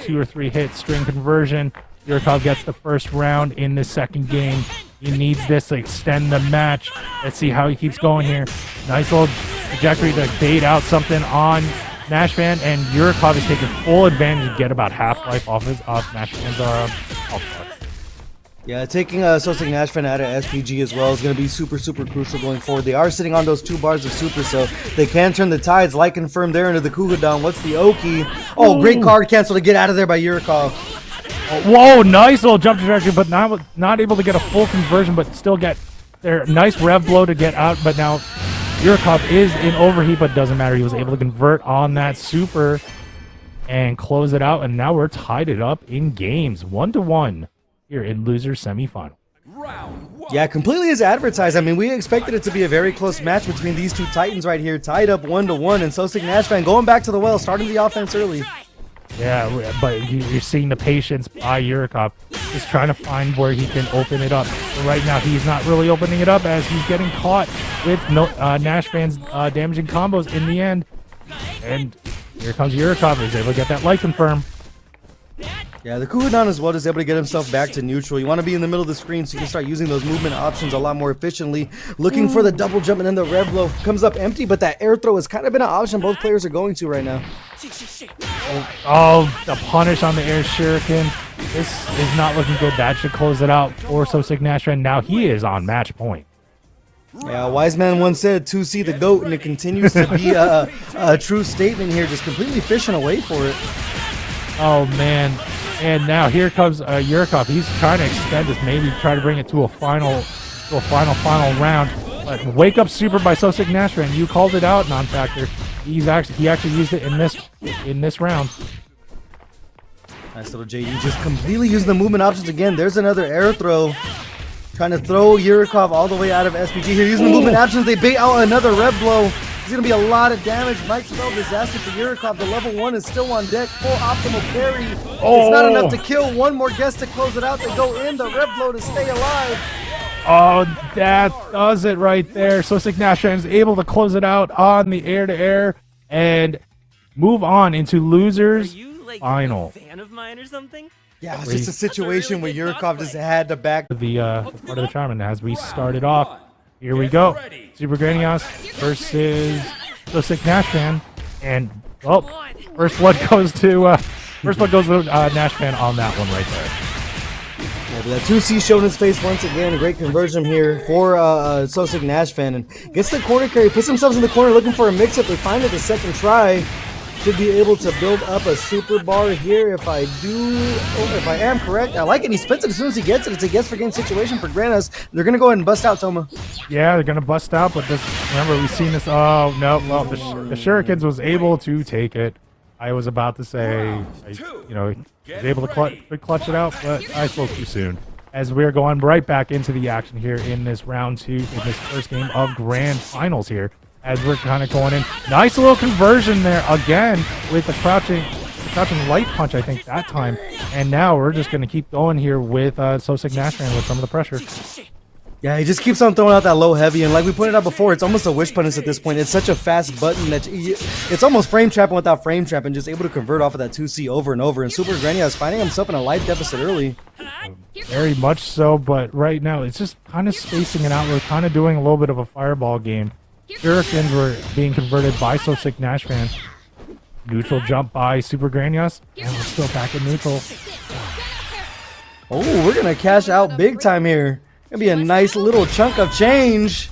2 or 3 hit string conversion. Yurikov gets the first round in the second game. He needs this to extend the match. Let's see how he keeps going here. Nice little trajectory to bait out something on NASHFAN, and Yurikov is taking full advantage to get about half life off NASHFAN's off.
Yeah, taking SoSickNASHFAN out of SPG as well is going to be super, super crucial going forward. They are sitting on those 2 bars of super, so they can turn the tides. Like confirmed there into the Kugadon. What's the Oki? Oh, great card cancel to get out of there by Yurikov.
Whoa, nice little jump trajectory, but not able to get a full conversion, but still get their nice rev blow to get out. But now Yurikov is in overheat, but doesn't matter. He was able to convert on that super. and close it out. And now we're tied it up in games 1-1 here in losers semifinal.
Yeah, completely as advertised. I mean, we expected it to be a very close match between these two titans right here, tied up 1-1, and SoSickNASHFAN going back to the well, starting the offense early.
Yeah, but you're seeing the patience by Yurikov. Just trying to find where he can open it up. But right now, he's not really opening it up as he's getting caught with NASHFAN's damaging combos in the end. And here comes Yurikov. He's able to get that light confirm.
Yeah, the Kuhadan as well is able to get himself back to neutral. You want to be in the middle of the screen so you can start using those movement options a lot more efficiently. Looking for the double jump, and then the rev blow comes up empty, but that air throw has kind of been an option both players are going to right now.
Oh, the punish on the air shuriken. This is not looking good. That should close it out for SoSickNASHFAN. Now he is on match point.
Yeah, Wise Man once said, "To see the GOAT," and it continues to be a true statement here, just completely fishing away for it.
Oh, man. And now here comes Yurikov. He's trying to extend this, maybe try to bring it to a final round. But wake up super by SoSickNASHFAN. You called it out, non-factor. He actually used it in this round.
Nice little JD, just completely using the movement options again. There's another air throw. Trying to throw Yurikov all the way out of SPG here. Using the movement options, they bait out another rev blow. It's going to be a lot of damage. Might spell disaster for Yurikov. The level 1 is still on deck. Full optimal carry. It's not enough to kill. One more guest to close it out. They go in the rev blow to stay alive.
Oh, that does it right there. SoSickNASHFAN is able to close it out on the air-to-air and move on into losers final.
A fan of mine or something?
Yeah, it's just a situation where Yurikov just had to back
the part of the tournament as we started off. Here we go. Supergrenas versus SoSickNASHFAN, and well, first blood goes to NASHFAN on that one right there.
Yeah, but that 2C showing his face once again. A great conversion here for SoSickNASHFAN, and gets the corner carry, puts themselves in the corner looking for a mix-up. They find it the second try. Should be able to build up a super bar here if I am correct. I like it. He splits it as soon as he gets it. It's a guess for game situation for Grenas. They're going to go ahead and bust out, Toma.
Yeah, they're going to bust out, but this, remember, we've seen this. Oh, no. Well, the Shurikens was able to take it. I was about to say, he was able to clutch it out, but I spoke too soon. As we're going right back into the action here in this round 2, in this first game of Grand Finals here. As we're kind of going in. Nice little conversion there again with the crouching light punch, I think, that time. And now we're just going to keep going here with SoSickNASHFAN with some of the pressure.
Yeah, he just keeps on throwing out that low heavy. And like we pointed out before, it's almost a wish punish at this point. It's such a fast button that it's almost frame trapping without frame trapping, just able to convert off of that 2C over and over. And Supergrenas is finding himself in a life deficit early.
Very much so, but right now it's just kind of spacing it out. We're kind of doing a little bit of a fireball game. Shurikens were being converted by SoSickNASHFAN. Neutral jump by Supergrenas, and we're still back in neutral.
Oh, we're going to cash out big time here. Gonna be a nice little chunk of change.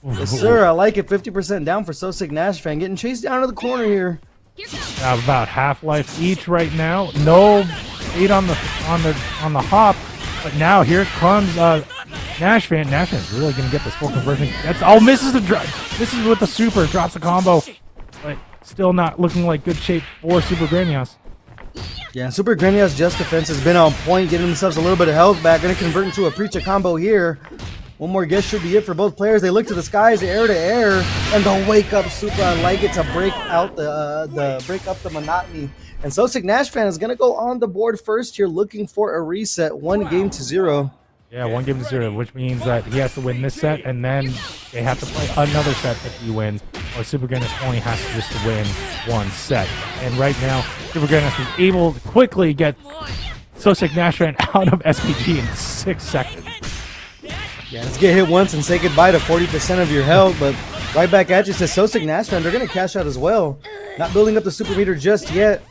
Yes, sir. I like it. 50% down for SoSickNASHFAN. Getting chased down to the corner here.
About half life each right now. No 8 on the hop, but now here comes NASHFAN. NASHFAN's really gonna get this full conversion. Misses the drop. Misses with the super. Drops the combo, but still not looking like good shape for Supergrenas.
Yeah, Supergrenas' just defense has been on point, getting themselves a little bit of health back. Going to convert into a Preecha combo here. One more guess should be it for both players. They look to the skies, air to air, and the wake up super. I like it to break out break up the monotony. And SoSickNASHFAN is going to go on the board first here, looking for a reset, 1-0.
Yeah, 1-0, which means that he has to win this set, and then they have to play another set if he wins, or Supergrenas only has to just win one set. And right now, Supergrenas was able to quickly get SoSickNASHFAN out of SPG in 6 seconds.
Yeah, let's get hit once and say goodbye to 40% of your health, but right back at you says SoSickNASHFAN. They're going to cash out as well. Not building up the super meter just yet.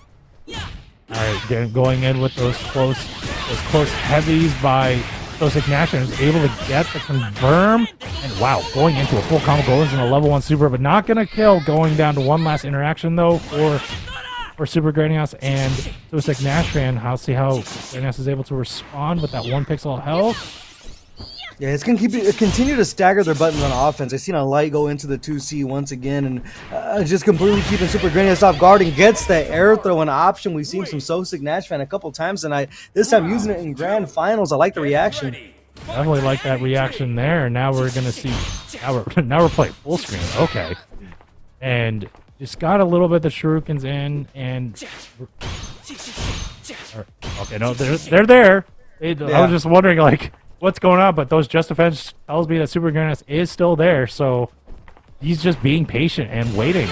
All right, going in with those close heavies by SoSickNASHFAN is able to get the confirm, and wow, going into a full combo, goes in a level 1 super, but not gonna kill. Going down to one last interaction though for Supergrenas and SoSickNASHFAN. I'll see how Grenas is able to respond with that 1 pixel of health.
Yeah, it's going to continue to stagger their buttons on offense. I've seen a light go into the 2C once again and just completely keeping Supergrenas off guard and gets the air throw an option. We've seen some SoSickNASHFAN a couple times tonight. This time using it in grand finals. I like the reaction.
Definitely like that reaction there. Now we're going to see, now we're playing full screen. Okay. And just got a little bit of the shurikens in and... Okay, no, they're there. I was just wondering, like, what's going on, but those just defense tells me that Supergrenas is still there, so he's just being patient and waiting.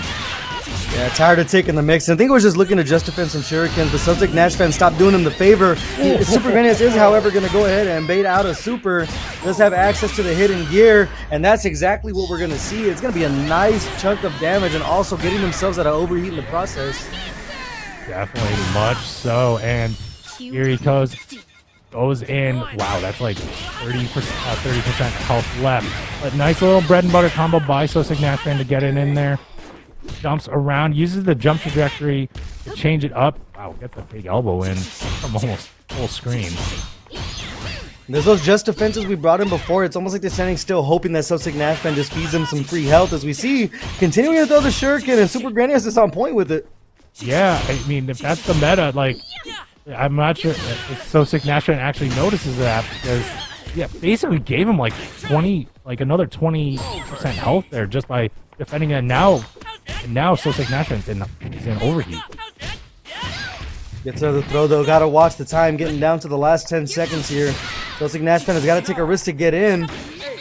Yeah, tired of taking the mix. I think it was just looking to just defend some shurikens, but SoSickNASHFAN stopped doing him the favor. Supergrenas is, however, going to go ahead and bait out a super. Does have access to the hidden gear, and that's exactly what we're going to see. It's going to be a nice chunk of damage and also getting themselves out of overheat in the process.
Definitely much so, and Yurikov goes in. Wow, that's like 30% health left. But nice little bread and butter combo by SoSickNASHFAN to get it in there. Jumps around, uses the jump trajectory to change it up. Wow, gets a big elbow in from almost full screen.
There's those just defenses we brought in before. It's almost like they're standing still, hoping that SoSickNASHFAN just feeds them some free health. As we see, continuing to throw the shuriken, and Supergrenas is on point with it.
Yeah, I mean, if that's the meta, like, I'm not sure if SoSickNASHFAN actually notices that, because, yeah, basically gave him like 20, like another 20% health there just by defending it. And now SoSickNASHFAN is in overheat.
Gets to the throw though. Gotta watch the time, getting down to the last 10 seconds here. SoSickNASHFAN has got to take a risk to get in.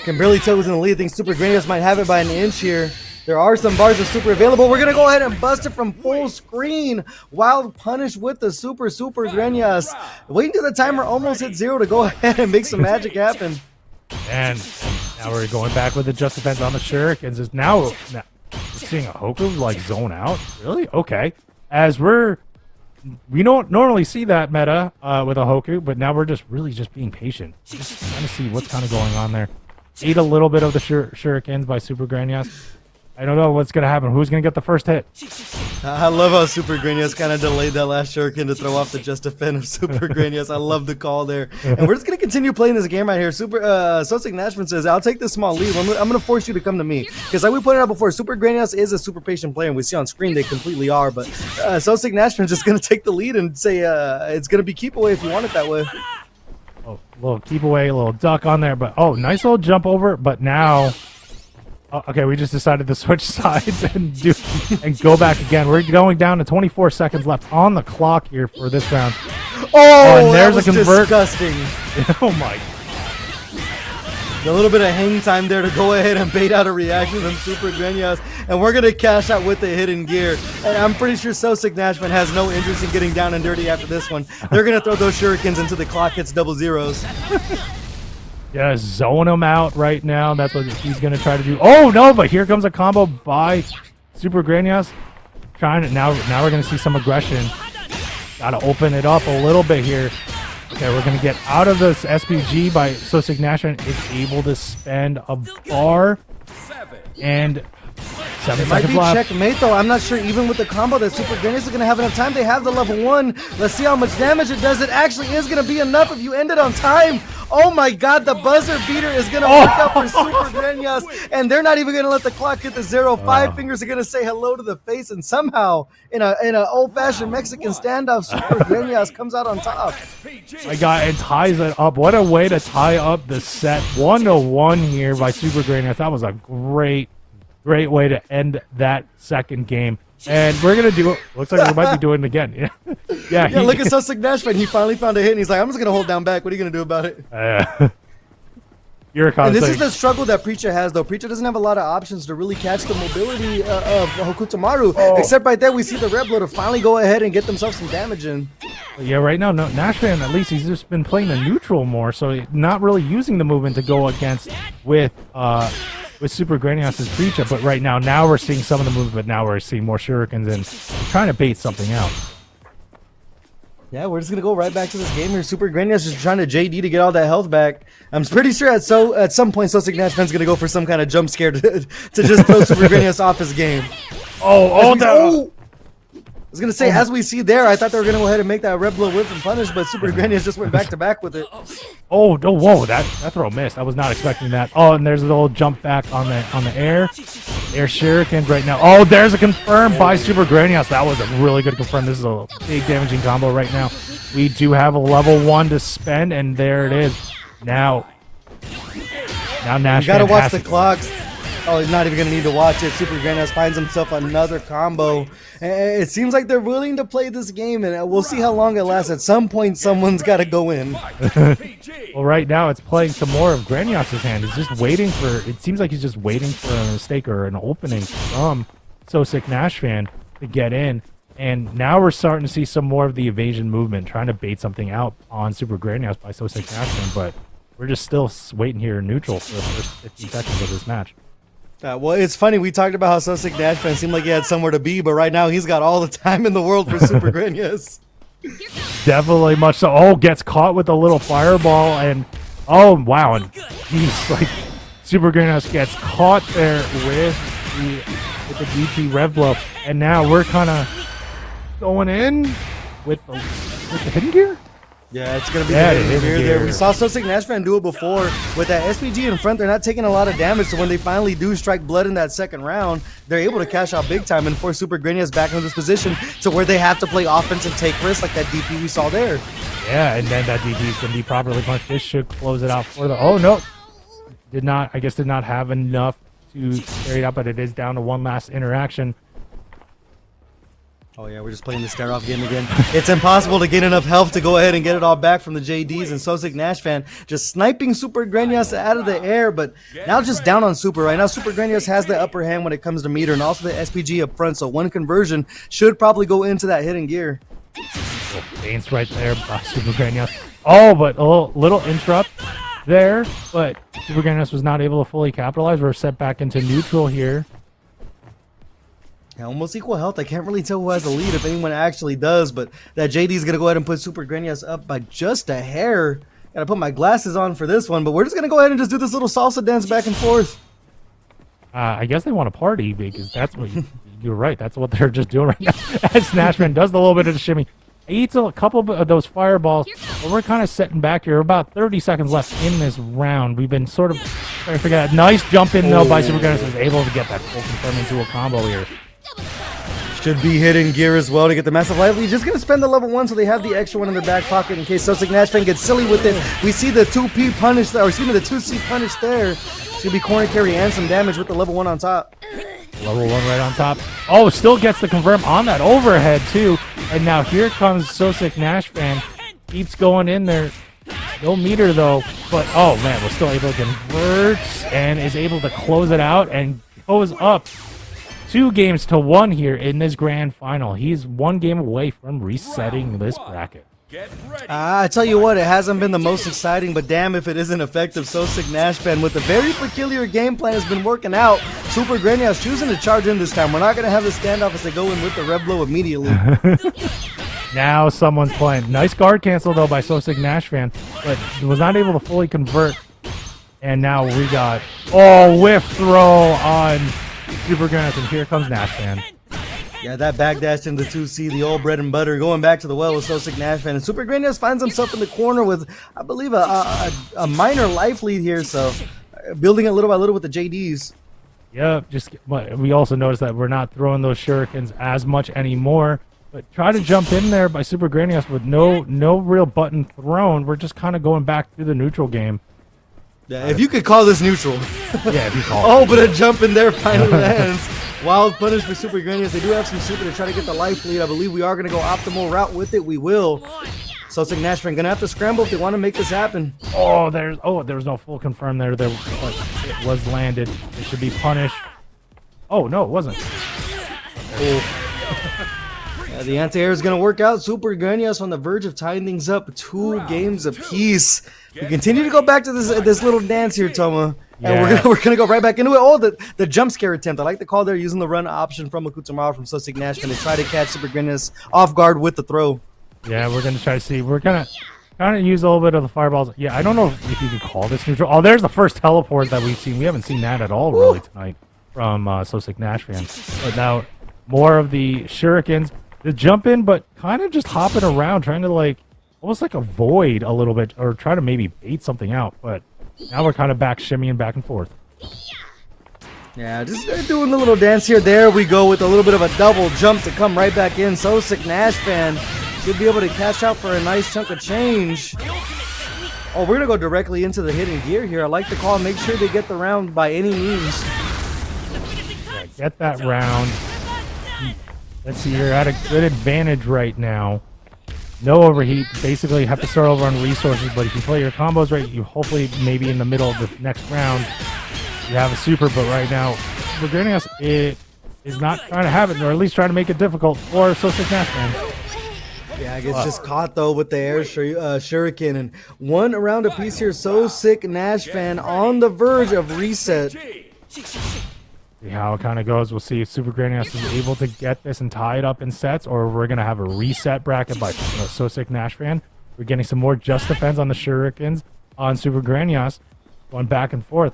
Can barely tell who's in the lead. I think Supergrenas might have it by an inch here. There are some bars of super available. We're gonna go ahead and bust it from full screen. Wild punish with the Supergrenas. Waiting till the timer almost hit 0 to go ahead and make some magic happen.
And now we're going back with the just defense on the shurikens. Is now we're seeing a Hoku like zone out. Really? Okay. As we don't normally see that meta with a Hoku, but now we're just really just being patient. Just trying to see what's kind of going on there. Ate a little bit of the shurikens by Supergrenas. I don't know what's going to happen. Who's going to get the first hit?
I love how Supergrenas kind of delayed that last shuriken to throw off the just defend of Supergrenas. I love the call there. And we're just going to continue playing this game right here. SoSickNASHFAN says, I'll take this small lead. I'm going to force you to come to me. Because like we pointed out before, Supergrenas is a super patient player, and we see on screen they completely are. But SoSickNASHFAN is just going to take the lead and say it's going to be keep away if you want it that way.
Oh, a little keep away, a little duck on there. But, oh, nice little jump over. But now... Oh, okay, we just decided to switch sides and go back again. We're going down to 24 seconds left on the clock here for this round.
Oh,
and there's
that was
a convert.
disgusting.
Oh my!
A little bit of hang time there to go ahead and bait out a reaction from Supergrenas, and we're gonna cash out with the hidden gear. And I'm pretty sure SoSickNASHFAN has no interest in getting down and dirty after this one. They're gonna throw those shurikens until the clock hits double zeros.
Yeah, zone him out right now. That's what he's going to try to do. Oh, no, but here comes a combo by Supergrenas. Trying to, now we're going to see some aggression. Got to open it up a little bit here. Okay, we're going to get out of this SPG by SoSickNASHFAN is able to spend a bar. And 7
It might
seconds
be
left.
checkmate though. I'm not sure even with the combo that Supergrenas is going to have enough time. They have the level 1. Let's see how much damage it does. It actually is going to be enough if you end it on time. Oh my god, the buzzer beater is going to work out for Supergrenas, and they're not even going to let the clock hit the 0. 5 fingers are going to say hello to the face, and somehow, in a old-fashioned Mexican standoff, Supergrenas comes out on top.
My God, and ties it up. What a way to tie up the set. 1-1 here by Supergrenas. That was a great way to end that second game. And we're going to do it. Looks like we might be doing it again. Yeah,
look at SoSickNASHFAN. He finally found a hit, and he's like, I'm just going to hold down back. What are you going to do about it?
Yurikov.
And this is the struggle that Preecha has, though. Preecha doesn't have a lot of options to really catch the mobility of Hokutomaru. Except right there, we see the Red Blood to finally go ahead and get themselves some damage in.
Yeah, right now, no, NASHFAN, at least he's just been playing the neutral more, so not really using the movement to go against with Supergrenas' Preecha. But right now we're seeing some of the movement, but now we're seeing more shurikens and trying to bait something out.
Yeah, we're just going to go right back to this game here. Supergrenas just trying to JD to get all that health back. I'm pretty sure at some point SoSickNASHFAN's going to go for some kind of jump scare to just throw Supergrenas off his game. was gonna say, as we see there, I thought they were gonna go ahead and make that red blow whip and punish, but Supergrenas just went back to back with it.
Oh, no, whoa, that throw missed. I was not expecting that. Oh, and there's a little jump back on the air. Air shurikens right now. Oh, there's a confirm by Supergrenas. That was a really good confirm. This is a big damaging combo right now. We do have a level 1 to spend, and there it is. Now NASHFAN
You gotta watch the clocks. Oh, he's not even gonna need to watch it. Supergrenas finds himself another combo. It seems like they're willing to play this game, and we'll see how long it lasts. At some point, someone's got to go in.
Well, right now it's playing some more of Grenyas' hand. He's just waiting for. It seems like he's just waiting for a mistake or an opening from SoSickNASHFAN to get in. And now we're starting to see some more of the evasion movement, trying to bait something out on Supergrenas by SoSickNASHFAN, but we're just still waiting here in neutral for the first 15 seconds of this match.
Well, it's funny. We talked about how SoSickNASHFAN seemed like he had somewhere to be, but right now he's got all the time in the world for Supergrenas.
Definitely much so. Oh, gets caught with a little fireball, and oh wow, and he's like Supergrenas gets caught there with the DP rev blow, and now we're kind of going in with the hidden gear.
Yeah, it's going to be the hidden gear there. We saw SoSickNASHFAN do it before. With that SPG in front, they're not taking a lot of damage, so when they finally do strike blood in that second round, they're able to cash out big time and force Supergrenas back into this position to where they have to play offense and take risks like that DP we saw there.
Yeah, and then that DP is going to be properly punched. This should close it out for the... Oh, no. Did not have enough to carry it up, but it is down to one last interaction.
Oh yeah, we're just playing the stare-off game again. It's impossible to get enough health to go ahead and get it all back from the JDs, and SoSickNASHFAN just sniping Supergrenas out of the air, but now just down on Super. Right now, Supergrenas has the upper hand when it comes to meter, and also the SPG up front, so one conversion should probably go into that hidden gear.
Bane's right there by Supergrenas. Oh, but a little interrupt there, but Supergrenas was not able to fully capitalize. We're set back into neutral here.
Yeah, almost equal health. I can't really tell who has the lead, if anyone actually does, but that JD is going to go ahead and put Supergrenas up by just a hair. Gotta put my glasses on for this one, but we're just going to go ahead and just do this little salsa dance back and forth.
I guess they want to party, because that's what you're right. That's what they're just doing right now. As SNASHFAN does the little bit of the shimmy, eats a couple of those fireballs, but we're kind of setting back here. About 30 seconds left in this round. We've been sort of trying to figure out. Nice jump in though by Supergrenas, is able to get that full confirm into a combo here.
Should be hidden gear as well to get the massive life lead. Just going to spend the level 1 so they have the extra one in their back pocket in case SoSickNASHFAN gets silly with it. We see the 2P punish there, or excuse me, the 2C punish there. It's going to be corner carry and some damage with the level 1 on top.
Level 1 right on top. Oh, still gets the confirm on that overhead too. And now here comes SoSickNASHFAN. Keeps going in there. No meter though. But oh man, we're still able to convert and is able to close it out and goes up 2-1 here in this grand final. He's 1 game away from resetting this bracket.
I tell you what, it hasn't been the most exciting, but damn if it isn't effective. SoSickNASHFAN with a very peculiar game plan has been working out. Supergrenas choosing to charge in this time. We're not going to have the standoff as they go in with the red blow immediately.
Now someone's playing. Nice guard cancel though by SoSickNASHFAN, but was not able to fully convert. And now we got whiff throw on Supergrenas, and here comes NASHFAN.
Yeah, that backdash into 2C, the old bread and butter, going back to the well with SoSickNASHFAN. And Supergrenas finds himself in the corner with, I believe, a minor life lead here. So building it little by little with the JDs.
Yeah, we also noticed that we're not throwing those shurikens as much anymore. But try to jump in there by Supergrenas with no real button thrown. We're just kind of going back to the neutral game.
Yeah, if you could call this neutral.
Yeah, if you call
it. But a jump in there finally lands. Wild punish for Supergrenas. They do have some super to try to get the life lead. I believe we are going to go optimal route with it. We will. SoSickNASHFAN going to have to scramble if they want to make this happen.
There was no full confirm there. But it was landed. It should be punished. Oh, no, it wasn't.
Yeah, the anti-air is going to work out. Supergrenas on the verge of tying things up 2 games apiece. We continue to go back to this little dance here, Toma. And we're gonna go right back into it. The jump scare attempt. I like the call there, using the run option from Hokutomaru from SoSickNASHFAN to try to catch Supergrenas off guard with the throw.
Yeah, we're gonna try to see. We're gonna kind of use a little bit of the fireballs. Yeah, I don't know if you could call this neutral. Oh, there's the first teleport that we've seen. We haven't seen that at all really tonight from SoSickNASHFAN. But now more of the shurikens. to jump in, but kind of just hopping around, trying to like almost like avoid a little bit or try to maybe bait something out. But now we're kind of back shimmying back and forth.
Yeah, just doing a little dance here. There we go with a little bit of a double jump to come right back in. SoSickNASHFAN should be able to cash out for a nice chunk of change. Oh, we're going to go directly into the hidden gear here. I like the call. Make sure they get the round by any means.
Yeah, get that round. Let's see, you're at a good advantage right now. No overheat. Basically, have to start over on resources, but if you play your combos right, you hopefully maybe in the middle of the next round, you have a super, but right now, Supergrenas is not trying to have it, or at least trying to make it difficult for SoSickNASHFAN.
Yeah, I guess just caught though with the air shuriken, and one round apiece here. SoSickNASHFAN on the verge of reset.
See how it kind of goes. We'll see if Supergrenas is able to get this and tie it up in sets, or we're going to have a reset bracket by SoSickNASHFAN. We're getting some more just defense on the shurikens on Supergrenas, going back and forth.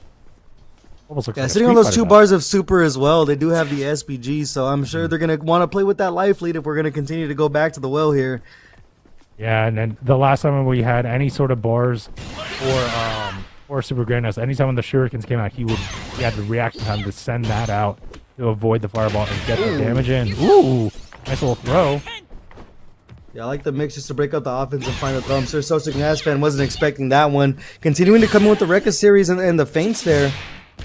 Almost looks
Yeah,
like
sitting on those 2 bars of super as well. They do have the SPG, so I'm sure they're going to want to play with that life lead if we're going to continue to go back to the well here.
Yeah, and then the last time we had any sort of bars for Supergrenas, anytime when the shurikens came out, he had the reaction time to send that out to avoid the fireball and get the damage in. Ooh, nice little throw.
Yeah, I like the mix just to break up the offense and find the throw. I'm sure SoSickNASHFAN wasn't expecting that one. Continuing to come in with the Breakout Series and the feints there.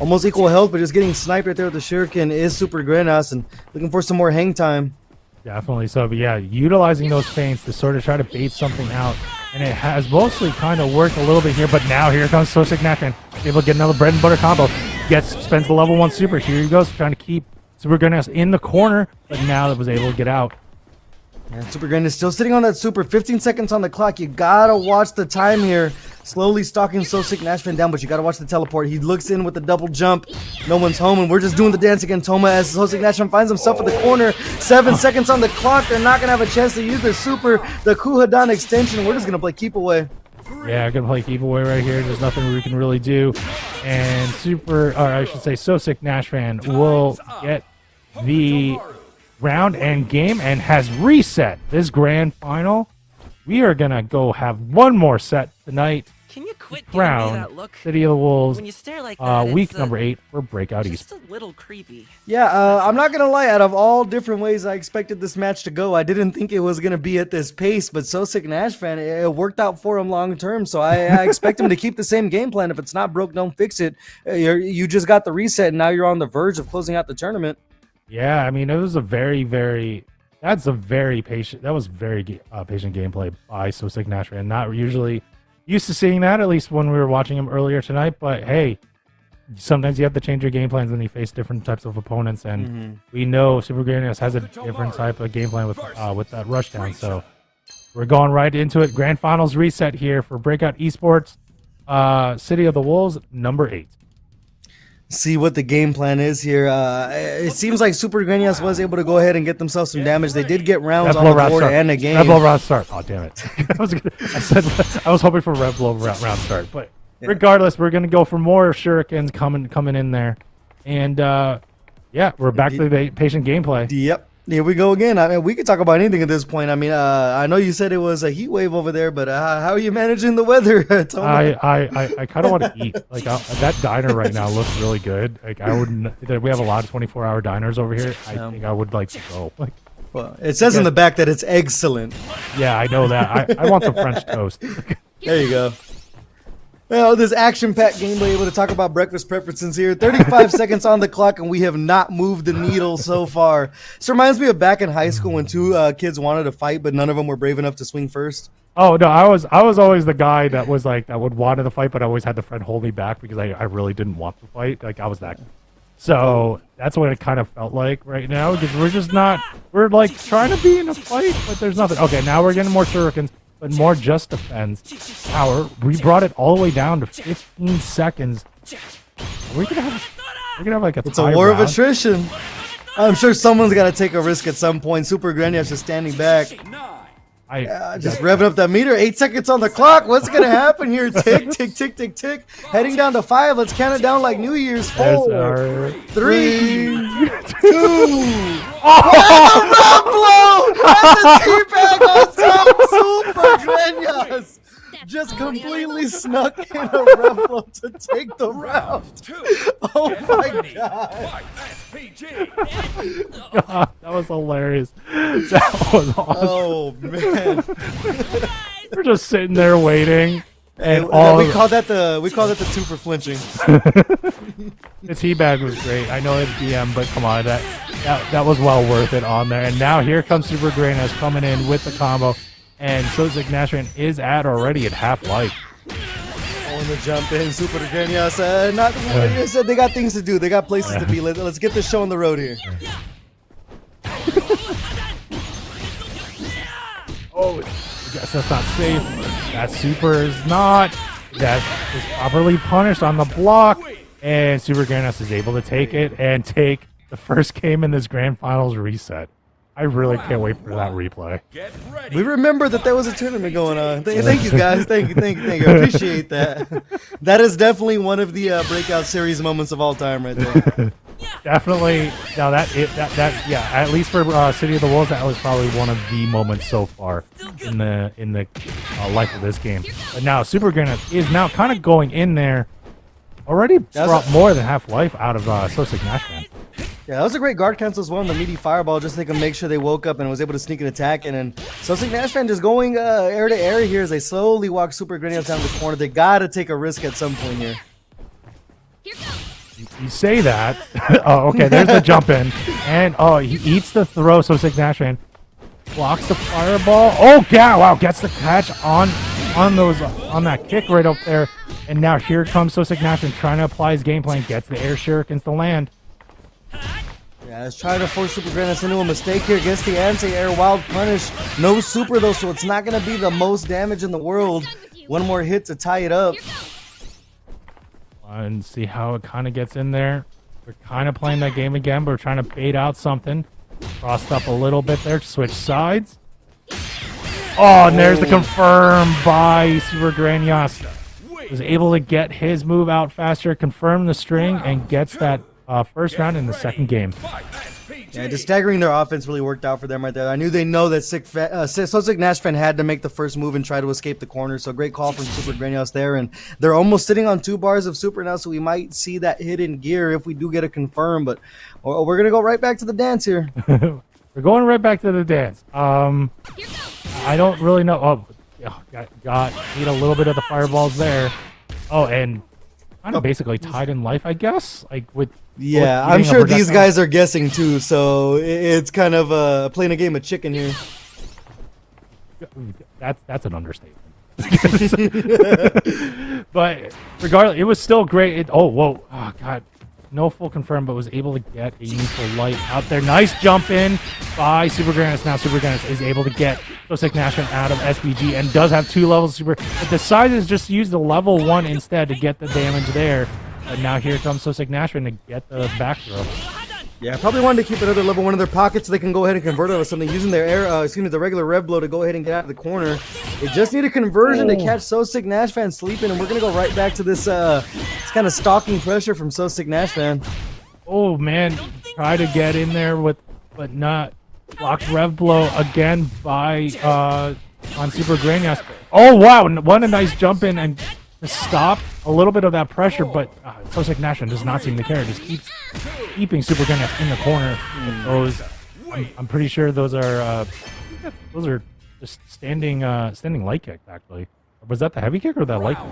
Almost equal health, but just getting sniped right there with the shuriken is Supergrenas, and looking for some more hang time.
Definitely so, but yeah, utilizing those feints to sort of try to bait something out, and it has mostly kind of worked a little bit here, but now here comes SoSickNASHFAN, able to get another bread and butter combo, spends the level 1 super, here he goes, trying to keep Supergrenas in the corner, but now it was able to get out.
And Supergrenas still sitting on that super. 15 seconds on the clock. You gotta watch the time here. Slowly stalking SoSickNASHFAN down, but you gotta watch the teleport. He looks in with the double jump. No one's home, and we're just doing the dance again. Toma as SoSickNASHFAN finds himself at the corner. 7 seconds on the clock. They're not gonna have a chance to use their super, the Kuhadan extension. We're just gonna play keep away.
Yeah, gonna play keep away right here. There's nothing we can really do. And SoSickNASHFAN will get the round and game and has reset this grand final. We are gonna go have one more set tonight.
Can you quit giving me
Crown
that look?
City of the Wolves,
When you stare like that,
week
it's,
number 8 for Breakout
just
Esports.
a little creepy.
Yeah, I'm not gonna lie. Out of all different ways I expected this match to go, I didn't think it was gonna be at this pace. But SoSickNASHFAN, it worked out for him long term. So I expect him to keep the same game plan. If it's not broke, don't fix it. You just got the reset, and now you're on the verge of closing out the tournament.
Yeah, I mean, it was a very patient gameplay by SoSickNASHFAN. Not usually used to seeing that, at least when we were watching him earlier tonight. But hey, sometimes you have to change your game plans when you face different types of opponents, and we know Supergrenas has a different type of game plan with that rushdown. So we're going right into it. Grand Finals reset here for Breakout Esports, City of the Wolves, number 8.
See what the game plan is here. It seems like Supergrenas was able to go ahead and get themselves some damage. They did get rounds on the board and a game.
Red Blow round start. Oh, damn it. I was hoping for Red Blow round start. But regardless, we're going to go for more shurikens coming in there. And, yeah, we're back to the patient gameplay.
Yep. Here we go again. I mean, we could talk about anything at this point. I mean, I know you said it was a heat wave over there, but how are you managing the weather?
I kind of want to eat. Like that diner right now looks really good. Like we have a lot of 24-hour diners over here. I think I would like to go. Like,
well, it says in the back that it's excellent.
Yeah, I know that. I want some French toast.
There you go. Well, this action-packed gameplay, able to talk about breakfast preferences here. 35 seconds on the clock, and we have not moved the needle so far. This reminds me of back in high school when 2 kids wanted to fight, but none of them were brave enough to swing first.
Oh no, I was always the guy that was like that would want to fight, but I always had the friend hold me back because I really didn't want to fight. Like I was that. So that's what it kind of felt like right now because we're like trying to be in a fight, but there's nothing. Okay, now we're getting more shurikens. But more just defense power. We brought it all the way down to 15 seconds. We're gonna have like a.
It's a war of attrition. I'm sure someone's got to take a risk at some point. Supergrenas just standing back. Just revving up that meter. 8 seconds on the clock. What's gonna happen here? Tick, tick, tick, tick, tick. Heading down to 5. Let's count it down like New Year's. 4, 3, 2. Oh, That's a teabag on top Supergrenas. Just completely snuck in a rev flow to take the round. Oh my god.
God, that was hilarious. That was awesome.
Oh man.
We're just sitting there waiting. And
we call that the two for flinching.
The teabag was great. I know it's BM, but come on, that was well worth it on there. And now here comes Supergrenas coming in with the combo. And SoSickNASHFAN is already at half life.
On the jump in, Supergrenas. I said they got things to do. They got places to be. Let's get this show on the road here.
Oh, I guess that's not safe. That super is not. That is properly punished on the block. And Supergrenas is able to take it and take the first game in this Grand Finals reset. I really can't wait for that replay.
We remember that there was a tournament going on. Thank you, guys. Thank you. I appreciate that. That is definitely one of the Breakout Series moments of all time right there.
Definitely. Now yeah, at least for City of the Wolves, that was probably one of the moments so far in the life of this game. But now Supergrenas is now kind of going in there. Already brought more than half life out of SoSickNASHFAN.
Yeah, that was a great guard cancel as well on the meaty fireball, just to make sure they woke up and was able to sneak an attack. And then SoSickNASHFAN just going air to air here as they slowly walk Supergrenas down the corner. They gotta take a risk at some point here.
You say that. Oh, okay, there's the jump in. And he eats the throw, SoSickNASHFAN blocks the fireball. Oh yeah, wow, gets the catch on that kick right up there. And now here comes SoSickNASHFAN trying to apply his game plan, gets the air shurikens to land.
Yeah, let's try to force Supergrenas into a mistake here. Gets the anti-air wild punish. No super though, so it's not going to be the most damage in the world. One more hit to tie it up.
And see how it kind of gets in there. We're kind of playing that game again, but we're trying to bait out something. Crossed up a little bit there to switch sides. Oh, and there's the confirm by Supergrenas. Was able to get his move out faster, confirm the string, and gets that first round in the second game.
Yeah, just staggering their offense really worked out for them right there. I knew they know that SoSickNASHFAN had to make the first move and try to escape the corner, so great call from Supergrenas there. And they're almost sitting on 2 bars of super now, so we might see that hidden gear if we do get a confirm, but we're going to go right back to the dance here.
We're going right back to the dance. I don't really know. Oh, got need a little bit of the fireballs there. Oh, and kind of basically tied in life, I guess. Like with
I'm sure these guys are guessing too, so it's kind of playing a game of chicken here.
That's an understatement. But regardless, it was still great. Oh god, no full confirm, but was able to get a neutral light out there. Nice jump in by Supergrenas. Now Supergrenas is able to get SoSickNASHFAN out of SPG and does have 2 levels of super, but decided to just use the level 1 instead to get the damage there. But now here comes SoSickNASHFAN to get the back throw.
Yeah, probably wanted to keep another level 1 in their pocket so they can go ahead and convert it with something, using their the regular rev blow to go ahead and get out of the corner. They just need a conversion to catch SoSickNASHFAN sleeping, and we're gonna go right back to this kind of stalking pressure from SoSickNASHFAN.
Oh man, try to get in there but not blocked rev blow again by on Supergrenas. Oh wow, what a nice jump in and to stop a little bit of that pressure, but SoSickNASHFAN does not seem to care. Just keeps keeping Supergrenas in the corner. Those, I'm pretty sure those are just standing light kick actually. Was that the heavy kick or that light kick?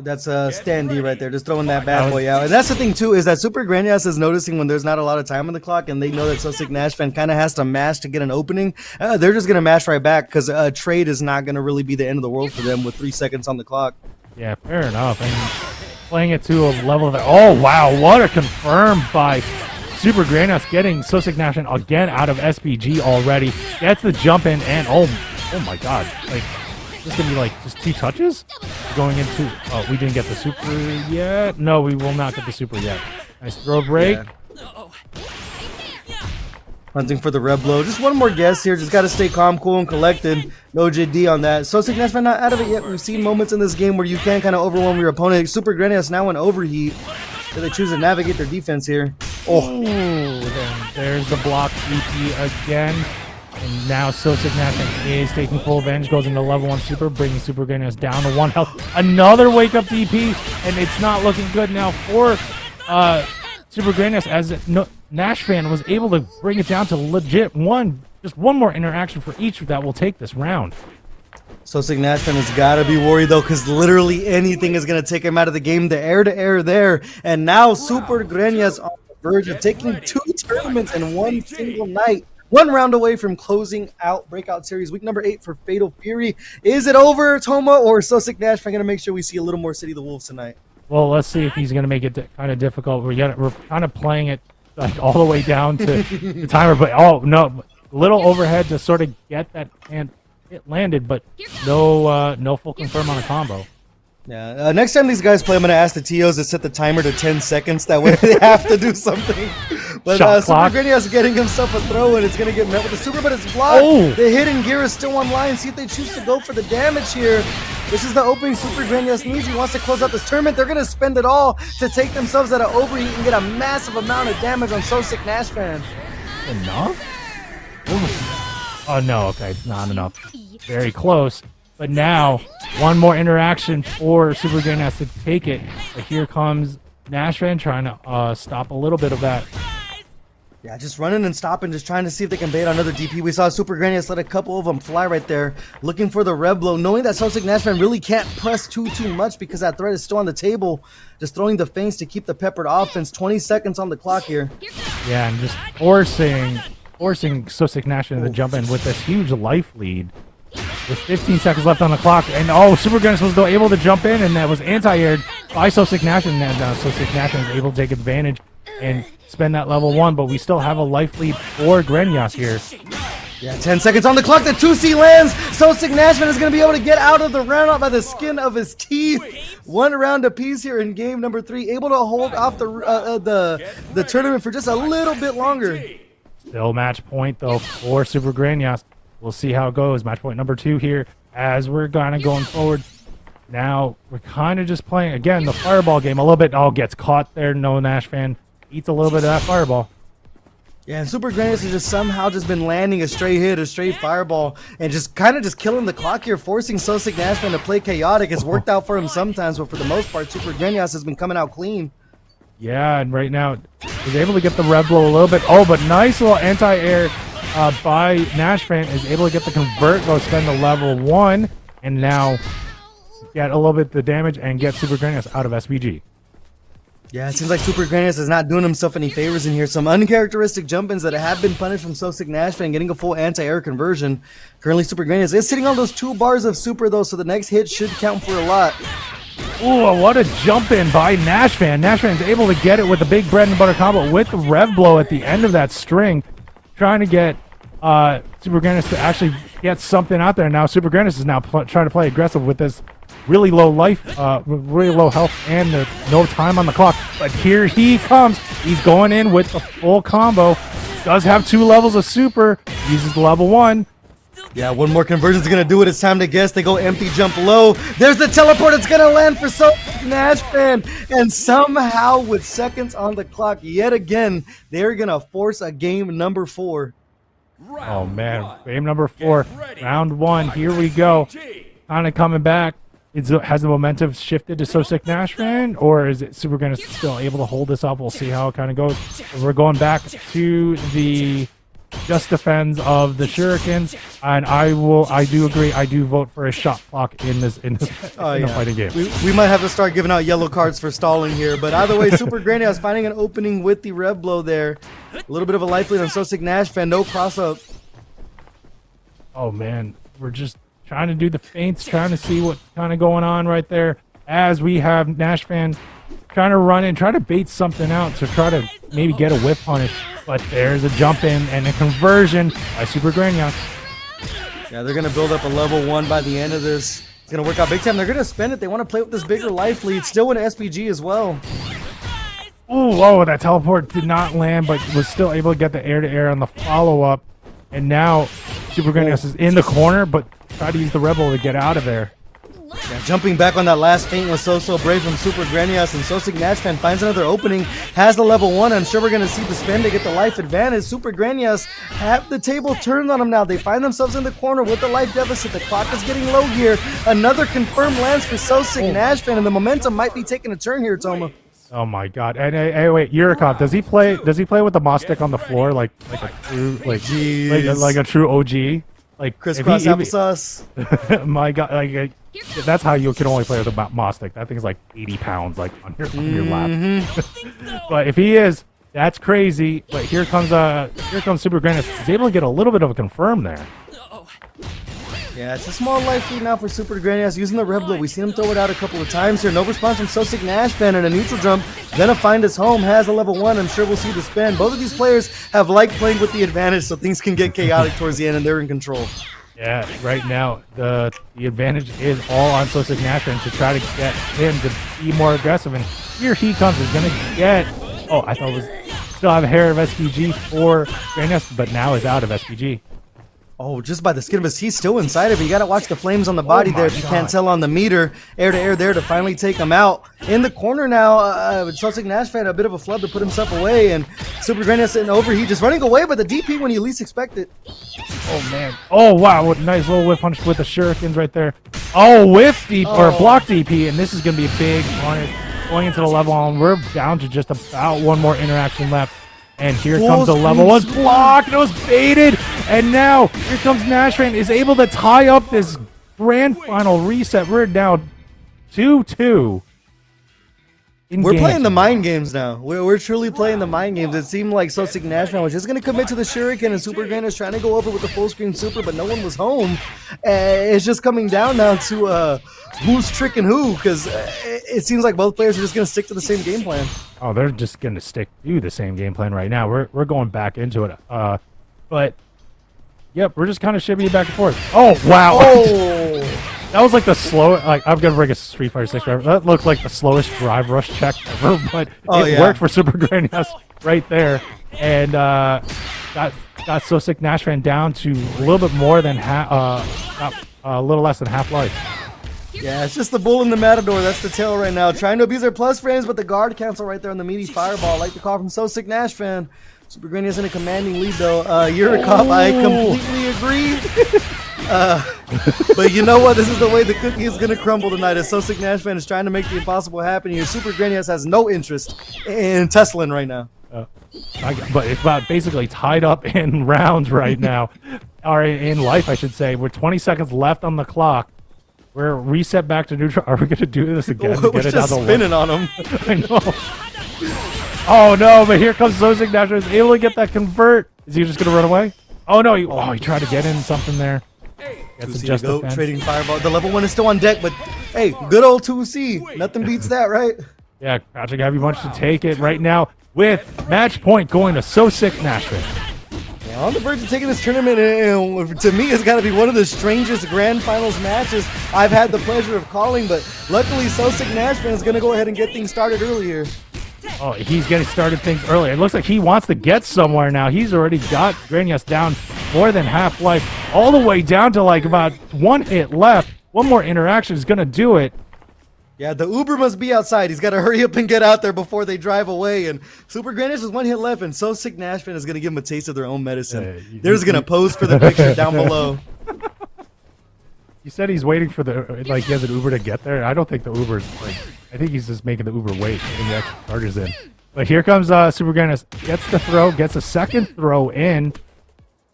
That's a standee right there, just throwing that bad boy out. And that's the thing too, is that Supergrenas is noticing when there's not a lot of time on the clock, and they know that SoSickNASHFAN kind of has to mash to get an opening. They're just gonna mash right back because trade is not gonna really be the end of the world for them with 3 seconds on the clock.
Yeah, fair enough. And playing it to a level that, oh wow, what a confirm by Supergrenas, getting SoSickNASHFAN again out of SPG already. Gets the jump in, and oh my god, like this is gonna be like just 2 touches going into. Oh, we didn't get the super yet. No, we will not get the super yet. Nice throw break.
Yeah. Hunting for the rev blow. Just one more guess here. Just got to stay calm, cool, and collected. No JD on that. SoSickNASHFAN not out of it yet. We've seen moments in this game where you can kind of overwhelm your opponent. Supergrenas now in overheat. So they choose to navigate their defense here.
Oh, then there's the block DP again. And now SoSickNASHFAN is taking full advantage, goes into level 1 super, bringing Supergrenas down to 1 health. Another wake-up DP, and it's not looking good now for Supergrenas, as NASHFAN was able to bring it down to legit just one more interaction for each that will take this round.
SoSickNASHFAN has got to be worried, though, because literally anything is going to take him out of the game. The air-to-air there, and now Supergrenas on the verge of taking 2 tournaments in one single night. 1 round away from closing out Breakout Series week number 8 for Fatal Fury. Is it over, Toma, or is SoSickNASHFAN going to make sure we see a little more City of the Wolves tonight?
Well, let's see if he's going to make it kind of difficult. We're kind of playing it like all the way down to the timer, but oh no, little overhead to sort of get that, and it landed, but no full confirm on a combo.
Yeah, next time these guys play, I'm going to ask the TOs to set the timer to 10 seconds. That way they have to do something. But Supergrenas getting himself a throw, and it's going to get met with a super, but it's blocked.
Oh.
The hidden gear is still online. See if they choose to go for the damage here. This is the opening Supergrenas needs. He wants to close out this tournament. They're going to spend it all to take themselves out of overheat and get a massive amount of damage on SoSickNASHFAN.
Enough? Oh no, okay, it's not enough. Very close. But now, one more interaction for Supergrenas to take it. But here comes NASHFAN trying to stop a little bit of that.
Yeah, just running and stopping, just trying to see if they can bait on another DP. We saw Supergrenas let a couple of them fly right there, looking for the red blow, knowing that SoSickNASHFAN really can't press too much because that threat is still on the table. Just throwing the feints to keep the peppered offense. 20 seconds on the clock here.
Yeah, and just forcing SoSickNASHFAN to jump in with this huge life lead. With 15 seconds left on the clock, and Supergrenas was still able to jump in, and that was anti-aired by SoSickNASHFAN, and SoSickNASHFAN is able to take advantage and spend that level 1, but we still have a life lead for Grenyas here.
Yeah, 10 seconds on the clock, the 2C lands, SoSickNASHFAN is going to be able to get out of the round by the skin of his teeth. 1 round apiece here in game number 3, able to hold off the tournament for just a little bit longer.
Still match point, though, for Supergrenas. We'll see how it goes. Match point number 2 here as we're kind of going forward. Now, we're kind of just playing, again, the fireball game a little bit. Oh, gets caught there. No NASHFAN eats a little bit of that fireball.
Yeah, and Supergrenas has just somehow just been landing a straight hit, a straight fireball, and just kind of just killing the clock here, forcing SoSickNASHFAN to play chaotic. It's worked out for him sometimes, but for the most part, Supergrenas has been coming out clean.
Yeah, and right now, he's able to get the red blow a little bit. Oh, but nice little anti-air by NASHFAN, is able to get the convert, go spend the level 1, and now get a little bit the damage and get Supergrenas out of SBG.
Yeah, it seems like Supergrenas is not doing himself any favors in here. Some uncharacteristic jump-ins that have been punished from SoSickNASHFAN, getting a full anti-air conversion. Currently, Supergrenas is sitting on those 2 bars of super, though, so the next hit should count for a lot.
Ooh, what a jump in by NASHFAN. NASHFAN is able to get it with the big bread and butter combo with the rev blow at the end of that string, trying to get Supergrenas to actually get something out there. Now Supergrenas is now trying to play aggressive with this really low life, really low health, and no time on the clock. But here he comes. He's going in with the full combo. Does have 2 levels of super. Uses the level 1.
Yeah, 1 more conversion is going to do it. It's time to guess. They go empty jump low. There's the teleport. It's going to land for SoSickNASHFAN. And somehow, with seconds on the clock, yet again, they're going to force a game number 4.
Oh, man. Game number 4. Round 1. Here we go. Kind of coming back. Has the momentum shifted to SoSickNASHFAN, or is it Supergrenas still able to hold this up? We'll see how it kind of goes. We're going back to the just defense of the shurikens, and I do agree. I do vote for a shot clock in the fighting game.
We might have to start giving out yellow cards for stalling here, but either way, Supergrenas finding an opening with the rev blow there. A little bit of a life lead on SoSickNASHFAN, no cross up.
Oh man, we're just trying to do the feints, trying to see what's kind of going on right there, as we have NASHFAN trying to run in, try to bait something out to try to maybe get a whiff punish. But there's a jump in and a conversion by Supergrenas.
Yeah, they're going to build up a level 1 by the end of this. It's going to work out big time. They're going to spend it. They want to play with this bigger life lead. Still in SPG as well.
Ooh, whoa, that teleport did not land, but was still able to get the air-to-air on the follow-up. And now Supergrenas is in the corner, but try to use the rebel to get out of there.
Yeah, jumping back on that last feint was so brave from Supergrenas, and SoSickNASHFAN finds another opening, has the level 1. I'm sure we're going to see the spin to get the life advantage. Supergrenas have the table turned on them now. They find themselves in the corner with the life deficit. The clock is getting low here. Another confirmed lands for SoSickNASHFAN, and the momentum might be taking a turn here, Toma.
Oh my god! And hey, wait, Yurikov, does he play with the moss stick on the floor like a true like a true OG? Like
crisscross applesauce.
My god, like that's how you can only play with a moss stick. That thing's like 80 pounds, like on your lap. But if he is, that's crazy. But here comes Supergrenas. He's able to get a little bit of a confirm there.
Yeah, it's a small life lead now for Supergrenas using the red blow. We've seen him throw it out a couple of times here. No response from SoSickNASHFAN, and a neutral jump. Gonna find his home, has a level 1. I'm sure we'll see the spin. Both of these players have liked playing with the advantage, so things can get chaotic towards the end, and they're in control.
Yeah, right now the advantage is all on SoSickNASHFAN to try to get him to be more aggressive. And here he comes. He's gonna get. Oh, I thought it was still have a hair of SPG for Grenas, but now is out of SPG.
Oh, just by the skin of his teeth, still inside of it. You got to watch the flames on the body there if you can't tell on the meter. Air to air there to finally take him out. In the corner now, SoSickNASHFAN a bit of a flub to put himself away, and Supergrenas sitting over. He just running away, but the DP when you least expect it.
Oh, man. Oh, wow. What a nice little whip punch with the shurikens right there. Oh, whiff DP, or block DP, and this is going to be a big punish going into the level on. We're down to just about one more interaction left. And here comes the level 1 block. It was baited. And now here comes NASHFAN is able to tie up this grand final reset. We're down 2-2.
We're playing the mind games now. We're truly playing the mind games. It seemed like SoSickNASHFAN was just going to commit to the Shuriken, and Supergrenas trying to go over with the full screen super, but no one was home. It's just coming down now to who's tricking who, because it seems like both players are just going to stick to the same game plan.
Oh, they're just going to stick to the same game plan right now. We're going back into it. But, yep, we're just kind of shimmy back and forth. Oh, wow.
Oh.
That was like the slow. Like I'm gonna bring a Street Fighter 6 reference. That looked like the slowest drive rush check ever, but it worked for Supergrenas right there, and got SoSickNASHFAN down to a little bit more than a little less than half life.
Yeah, it's just the bull in the matador. That's the tail right now. Trying to abuse their plus frames, but the guard cancel right there on the meaty fireball. Like the call from SoSickNASHFAN. Supergrenas in a commanding lead though. Yurikov, I completely agree. But you know what? This is the way the cookie is going to crumble tonight, as SoSickNASHFAN is trying to make the impossible happen here. Supergrenas has no interest in Teslaing right now.
But it's about basically tied up in rounds right now, or in life, I should say. We're 20 seconds left on the clock. We're reset back to neutral. Are we going to do this again?
We're just spinning on him.
I know. Oh no! But here comes SoSickNASHFAN. Is able to get that convert. Is he just going to run away? Oh no! He tried to get in something there. That's just
trading fireball. The level 1 is still on deck, but hey, good old 2C. Nothing beats that, right?
Yeah, Patrick Heavy Bunch to take it right now with match point going to SoSickNASHFAN.
Yeah, on the verge of taking this tournament, and to me, it's got to be one of the strangest grand finals matches I've had the pleasure of calling. But luckily, SoSickNASHFAN is going to go ahead and get things started early here.
Oh, he's getting started things early. It looks like he wants to get somewhere now. He's already got Grenas down more than half life, all the way down to like about 1 hit left. One more interaction is going to do it.
Yeah, the Uber must be outside. He's got to hurry up and get out there before they drive away. And Supergrenas is 1 hit left, and SoSickNASHFAN is going to give him a taste of their own medicine. They're just going to pose for the picture down below.
He said he's waiting for he has an Uber to get there. I don't think the Uber's I think he's just making the Uber wait and the extra chargers in. But here comes Supergrenas. Gets the throw, gets a second throw in.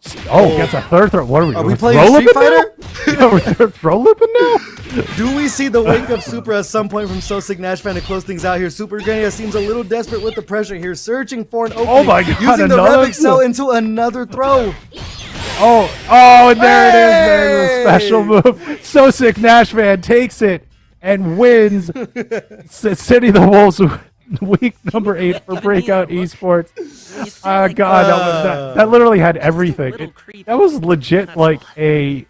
Gets a third throw. What are we doing?
Are we playing Street Fighter?
Yeah, we're throw looping now?
Do we see the wake up super at some point from SoSickNASHFAN to close things out here? Supergrenas seems a little desperate with the pressure here, searching for an opening.
Oh my god,
using the Rev Excel into another throw.
And there it is. There's a special move. SoSickNASHFAN takes it and wins City of the Wolves week number 8 for Breakout Esports. God, that literally had everything. That was legit like a